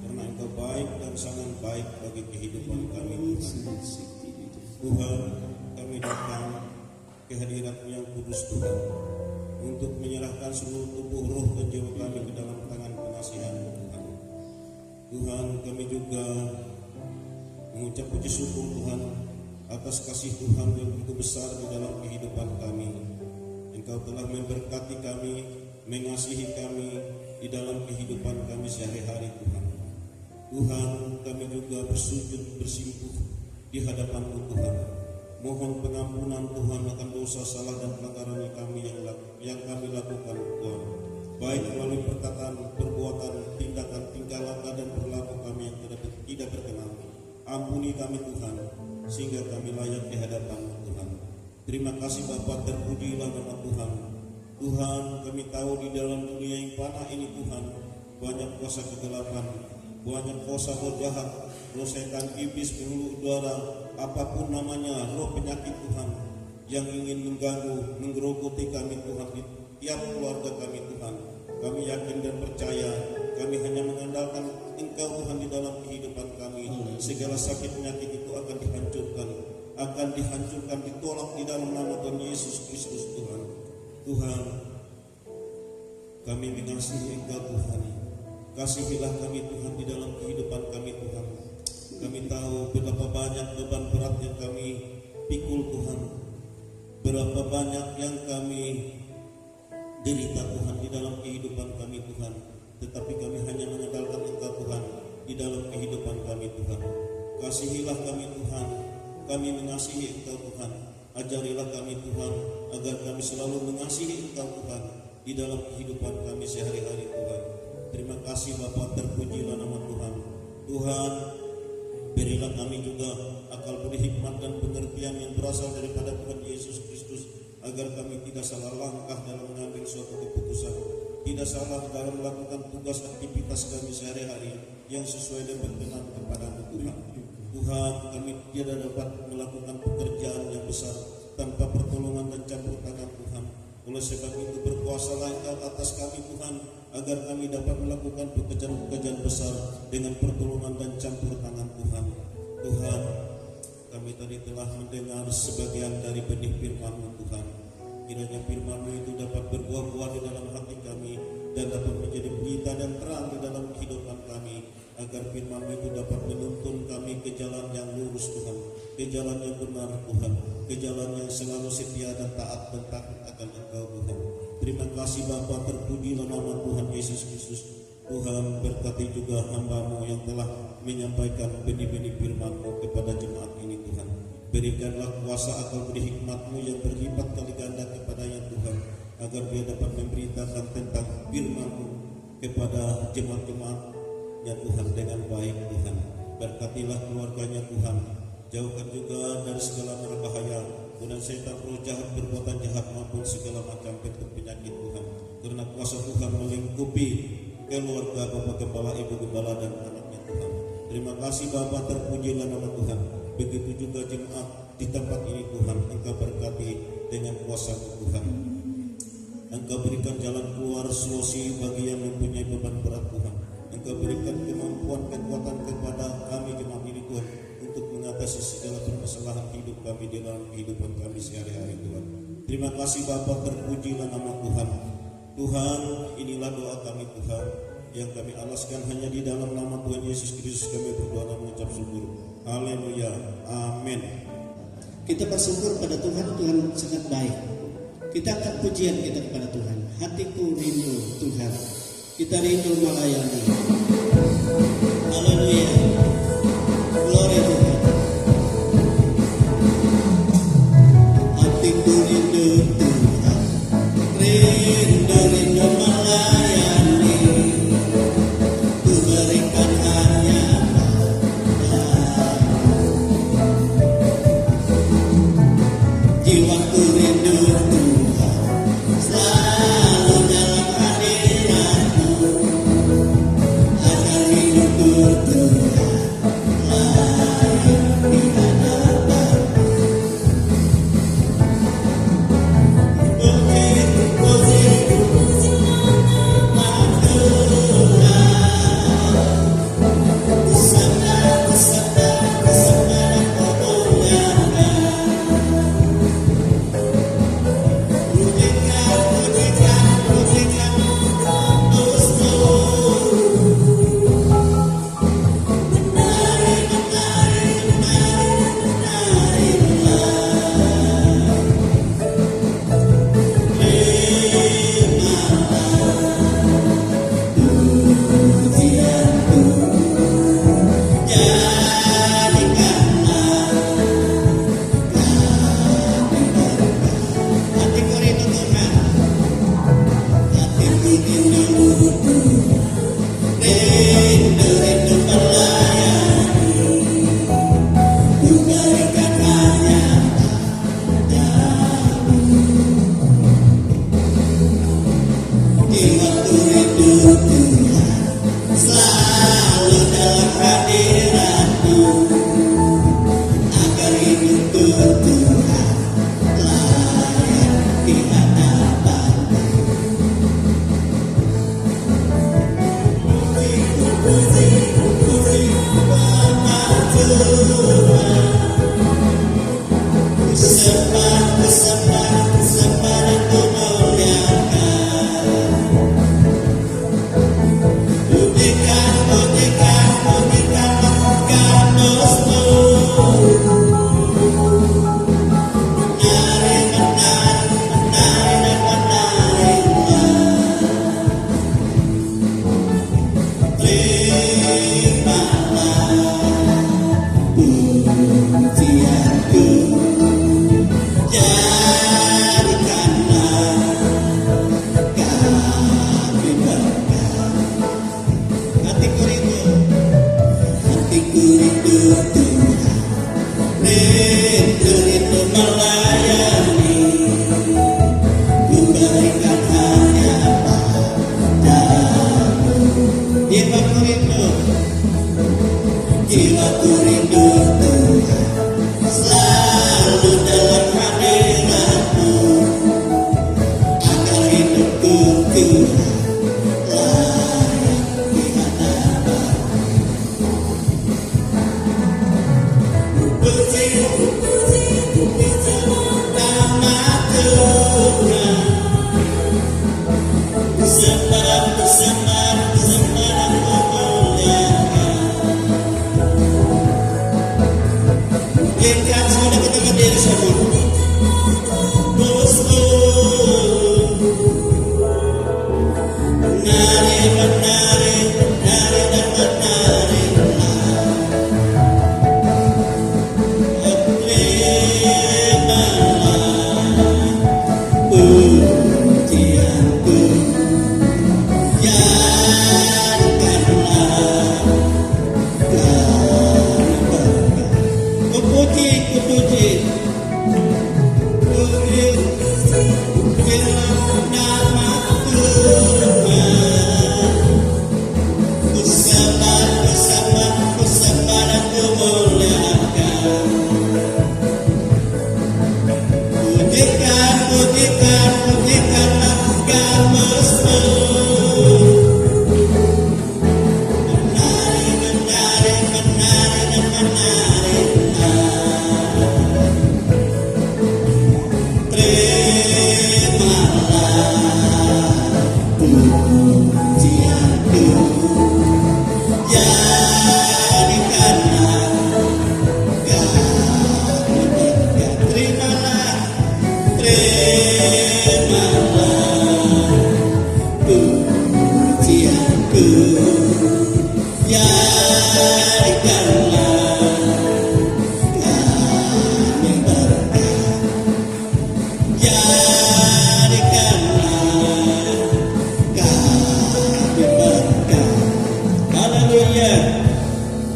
karena Engkau baik dan sangat baik bagi kehidupan kami. Tuhan, kami datang ke hadirat yang kudus Tuhan untuk menyerahkan seluruh tubuh, roh dan jiwa kami ke dalam tangan pengasihan-Mu Tuhan. Tuhan, kami juga mengucap puji syukur Tuhan atas kasih Tuhan yang begitu besar di dalam kehidupan kami. Engkau telah memberkati kami, mengasihi kami di dalam kehidupan kami sehari-hari Tuhan. Tuhan, kami juga bersujud bersimpuh di hadapan-Mu Tuhan. Mohon pengampunan Tuhan akan dosa, salah dan pelanggaran yang kami lakukan Tuhan. Baik melalui perkataan, perbuatan, tindakan, tingkah laku dan perilaku kami yang tidak berkenan. Ampuni kami Tuhan, sehingga kami layak di hadapan-Mu Tuhan. Terima kasih Bapa, terpujilah nama Tuhan. Tuhan, kami tahu di dalam dunia yang panah ini Tuhan, banyak kuasa kegelapan, banyak kuasa roh jahat, roh setan, iblis, penghulu udara, apapun namanya, roh penyakit Tuhan, yang ingin mengganggu, menggerogoti kami Tuhan, di tiap keluarga kami Tuhan. Kami yakin dan percaya, kami hanya mengandalkan Engkau Tuhan di dalam kehidupan kami. Segala sakit penyakit itu akan dihancurkan, ditolak di dalam nama Tuhan Yesus Kristus Tuhan. Tuhan, kami mengasihi Engkau Tuhan. Kasihilah kami Tuhan di dalam kehidupan kami Tuhan. Kami tahu betapa banyak beban berat yang kami pikul Tuhan, berapa banyak yang kami derita Tuhan di dalam kehidupan kami Tuhan. Tetapi kami hanya mengandalkan Engkau Tuhan di dalam kehidupan kami Tuhan. Kasihilah kami Tuhan, kami mengasihi Engkau Tuhan. Ajarilah kami Tuhan agar kami selalu mengasihi Engkau Tuhan di dalam kehidupan kami sehari-hari Tuhan. Terima kasih Bapa, terpujilah nama Tuhan. Tuhan, berilah kami juga akal budi hikmat dan pengertian yang berasal daripada Tuhan Yesus Kristus, agar kami tidak salah langkah dalam mengambil suatu keputusan, tidak salah dalam melakukan tugas aktivitas kami sehari-hari yang sesuai dan berkenan kepada Tuhan. Tuhan, kami tidak dapat melakukan pekerjaan yang besar tanpa pertolongan dan campur tangan Tuhan. Oleh sebab itu berkuasalah Engkau atas kami Tuhan, agar kami dapat melakukan pekerjaan-pekerjaan besar dengan pertolongan dan campur tangan Tuhan. Tuhan, kami tadi telah mendengar sebagian dari benih firman-Mu Tuhan. Kiranya firman-Mu itu dapat berbuah-buah di dalam hati kami dan dapat menjadi berita dan terang di dalam kehidupan kami, agar firman-Mu itu dapat menuntun kami ke jalan yang lurus Tuhan, ke jalan yang benar Tuhan, ke jalan yang selalu setia dan taat dan takut akan Engkau Tuhan. Terima kasih Bapa, terpujilah nama Tuhan Yesus Kristus. Tuhan, berkati juga hamba-Mu yang telah menyampaikan benih-benih firman-Mu kepada jemaat ini Tuhan. Berikanlah kuasa akal budi hikmat-Mu yang berlipat kali ganda kepadanya Tuhan, agar dia dapat memberitakan tentang firman-Mu kepada jemaat-jemaat-Nya Tuhan dengan baik Tuhan. Berkatilah keluarganya Tuhan, jauhkan juga dari segala berbahaya, dan setan roh jahat, perbuatan jahat maupun segala macam bentuk penyakit Tuhan. Karena kuasa Tuhan melingkupi keluarga Bapak Gembala, Ibu Gembala dan anaknya Tuhan. Terima kasih Bapak, terpujilah nama Tuhan. Begitu juga jemaat di tempat ini Tuhan, Engkau berkati dengan kuasa Tuhan. Engkau berikan jalan keluar solusi bagi yang mempunyai beban berat Tuhan. Engkau berikan kemampuan kekuatan kepada kami jemaat ini Tuhan, untuk mengatasi segala permasalahan hidup kami di dalam kehidupan kami sehari-hari Tuhan. Terima kasih Bapa, terpujilah nama Tuhan. Tuhan, inilah doa kami Tuhan, yang kami alaskan hanya di dalam nama Tuhan Yesus Kristus kami berdoa dan mengucap syukur. Haleluya, amin. Kita bersyukur pada Tuhan, Tuhan sangat baik. Kita angkat pujian kita kepada Tuhan. Hatiku rindu Tuhan, kita rindu melayani. Haleluya, glory Tuhan. Hatiku rindu Tuhan, rindu melayani. Ku berikan hanya jiwaku rindu Tuhan, selalu dalam hadirat-Mu, agar hidupku Tuhan layak di hadapan-Mu. rindu melayani, ku berikan hanya padamu. Jiwaku rindu Tuhan, selalu dalam hadirat-Mu, agar hidupku Tuhan layak di hadapan-Mu. Puji nama Tuhan, sembah Mungkinkah sudah kita berdiri semua? Bosku, menari dan menarilah. Terimalah pujianku, jadikanlah Puji nama Tuhan, ku sembah dan ku muliakan. Pujikanlah Gamasmu, menari dan menari.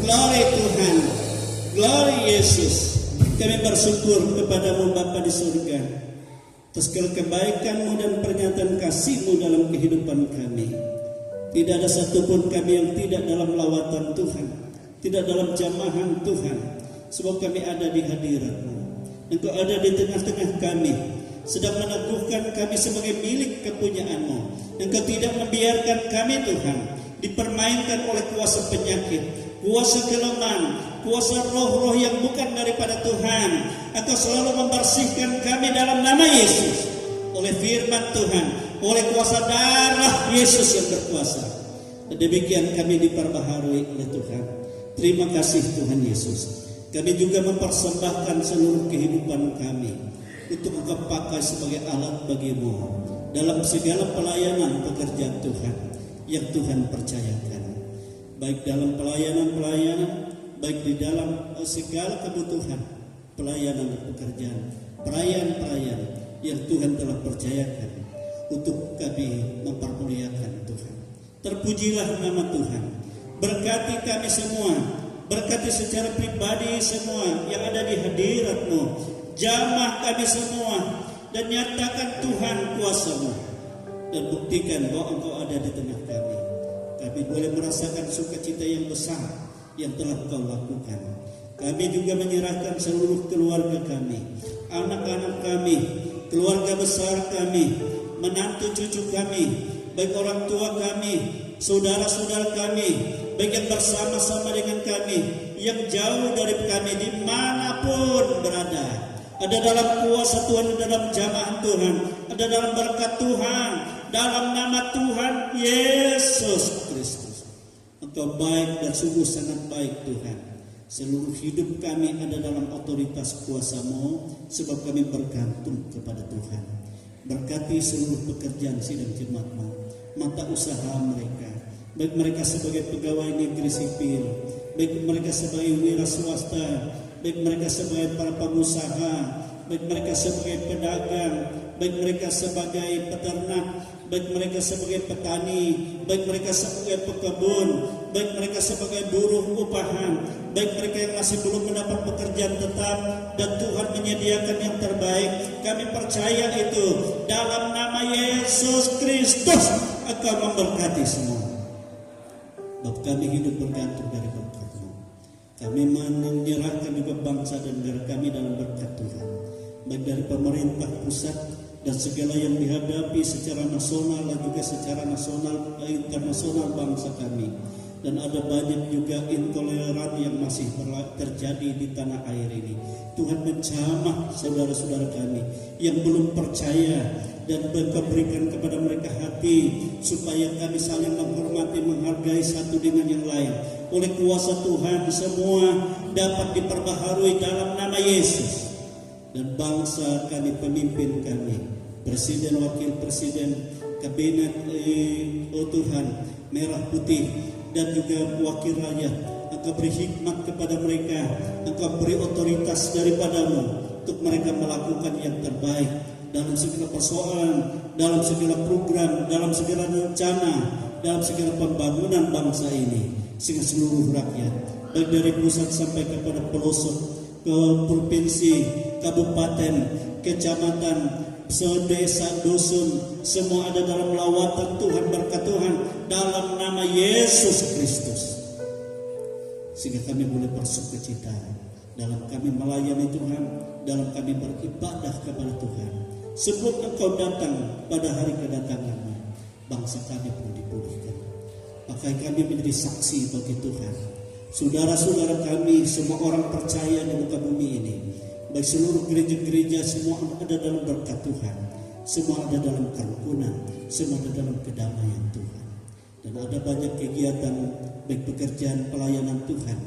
Glory Tuhan, glory Yesus. Kami bersyukur kepadamu Bapa di surga atas segala kebaikan-Mu dan pernyataan kasih-Mu dalam kehidupan kami. Tidak ada satupun kami yang tidak dalam lawatan Tuhan, tidak dalam jamahan Tuhan, sebab kami ada di hadirat-Mu. Engkau ada di tengah-tengah kami, sedang meneguhkan kami sebagai milik kepunyaan-Mu. Engkau tidak membiarkan kami Tuhan dipermainkan oleh kuasa penyakit, kuasa kelemahan, kuasa roh-roh yang bukan daripada Tuhan. Engkau selalu membersihkan kami dalam nama Yesus, oleh firman Tuhan, oleh kuasa darah Yesus yang berkuasa. Dan demikian kami diperbaharui oleh Tuhan. Terima kasih Tuhan Yesus. Kami juga mempersembahkan seluruh kehidupan kami untuk Engkau pakai sebagai alat bagi-Mu dalam segala pelayanan pekerjaan Tuhan yang Tuhan percayakan, baik dalam pelayanan, baik di dalam segala kebutuhan pelayanan dan pekerjaan, perayaan yang Tuhan telah percayakan untuk kami mempermuliakan Tuhan. Terpujilah nama Tuhan. Berkati kami semua, berkati secara pribadi semua yang ada di hadirat-Mu, jamah kami semua, dan nyatakan Tuhan kuasa-Mu, dan buktikan bahwa Engkau ada di tengah kami. Kami boleh merasakan sukacita yang besar yang telah Engkau lakukan. Kami juga menyerahkan seluruh keluarga kami, anak-anak kami, keluarga besar kami, menantu cucu kami, baik orang tua kami, saudara-saudara kami, baik yang bersama-sama dengan kami, yang jauh dari kami, dimanapun berada. Ada dalam kuasa Tuhan, ada dalam jamaah Tuhan, ada dalam berkat Tuhan, dalam nama Tuhan Yesus Kristus. Engkau baik dan sungguh sangat baik Tuhan. Seluruh hidup kami ada dalam otoritas kuasa-Mu, sebab kami bergantung kepada Tuhan. Berkati seluruh pekerjaan sidang jemaat-Mu, mata usaha mereka, baik mereka sebagai pegawai negeri sipil, baik mereka sebagai wira swasta, baik mereka sebagai para pengusaha, baik mereka sebagai pedagang, baik mereka sebagai peternak, baik mereka sebagai petani, baik mereka sebagai pekebun, baik mereka sebagai buruh upahan, baik mereka yang masih belum mendapat pekerjaan tetap, dan Tuhan menyediakan yang terbaik. Kami percaya itu dalam nama Yesus Kristus Engkau memberkati semua. Bapa kami hidup bergantung dari berkat-Mu. Kami menyerahkan juga bangsa dan negara kami dalam berkat Tuhan, baik dari pemerintah pusat dan segala yang dihadapi secara nasional dan juga secara nasional internasional bangsa kami. Dan ada banyak juga intoleran yang masih terjadi di tanah air ini. Tuhan menjamah saudara-saudara kami yang belum percaya, dan Engkau berikan kepada mereka hati supaya kami saling menghormati, menghargai satu dengan yang lain. Oleh kuasa Tuhan semua dapat diperbaharui dalam nama Yesus. Dan bangsa kami, pemimpin kami, presiden, wakil presiden, kabinet, oh Tuhan, merah putih, dan juga wakil rakyat, Engkau beri hikmat kepada mereka, Engkau beri otoritas daripadamu untuk mereka melakukan yang terbaik dalam segala persoalan, dalam segala program, dalam segala rencana, dalam segala pembangunan bangsa ini, sehingga seluruh rakyat, baik dari pusat sampai kepada pelosok, ke provinsi, kabupaten, kecamatan, sedesa, dusun, semua ada dalam lawatan Tuhan, berkat Tuhan dalam nama Yesus Kristus, sehingga kami boleh bersukacita dalam kami melayani Tuhan, dalam kami beribadah kepada Tuhan. Sebelum Engkau datang pada hari kedatangan-Mu, bangsa kami pun dipulihkan. Maka kami menjadi saksi bagi Tuhan. Saudara-saudara kami, semua orang percaya di muka bumi ini, baik seluruh gereja-gereja, semua ada dalam berkat Tuhan, semua ada dalam kerukunan, semua ada dalam kedamaian Tuhan. Dan ada banyak kegiatan, baik pekerjaan pelayanan Tuhan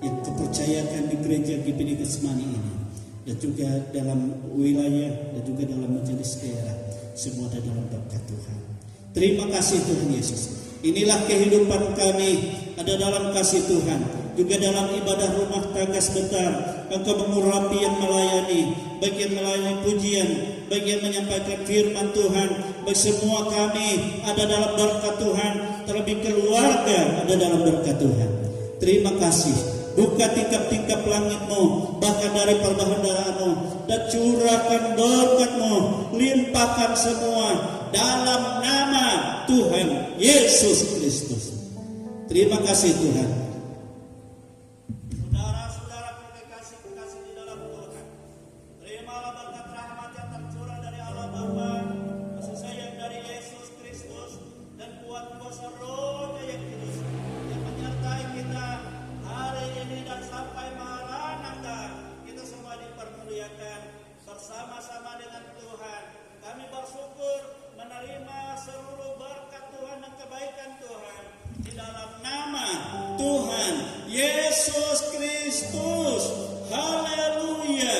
yang kepercayakan di gereja GPD Getsemani ini, dan juga dalam wilayah, dan juga dalam majelis daerah, semua ada dalam berkat Tuhan. Terima kasih Tuhan Yesus. Inilah kehidupan kami, ada dalam kasih Tuhan. Juga dalam ibadah rumah tangga sebentar, Engkau mengurapi yang melayani, baik yang melayani pujian, baik yang menyampaikan firman Tuhan, baik semua kami ada dalam berkat Tuhan, terlebih keluarga ada dalam berkat Tuhan. Terima kasih. Buka tingkap-tingkap langit-Mu, bahkan dari perbahagiaan-Mu, dan curahkan berkat-Mu, limpahkan semua dalam nama Tuhan Yesus Kristus. Terima kasih Tuhan. Saudara-saudara kekasih di dalam Tuhan, terimalah berkat rahmat yang tercurah dari Allah Bapa, kasih sayang dari Yesus Kristus, dan kuat kuasa Roh-Nya yang kudus yang menyertai kita hari ini dan sampai Maranatha. Kita semua dipermuliakan bersama-sama dengan Tuhan. Kami bersyukur menerima seluruh berkat Tuhan dan kebaikan Tuhan di dalam nama Tuhan Yesus Kristus. Haleluya,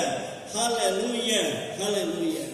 haleluya, haleluya.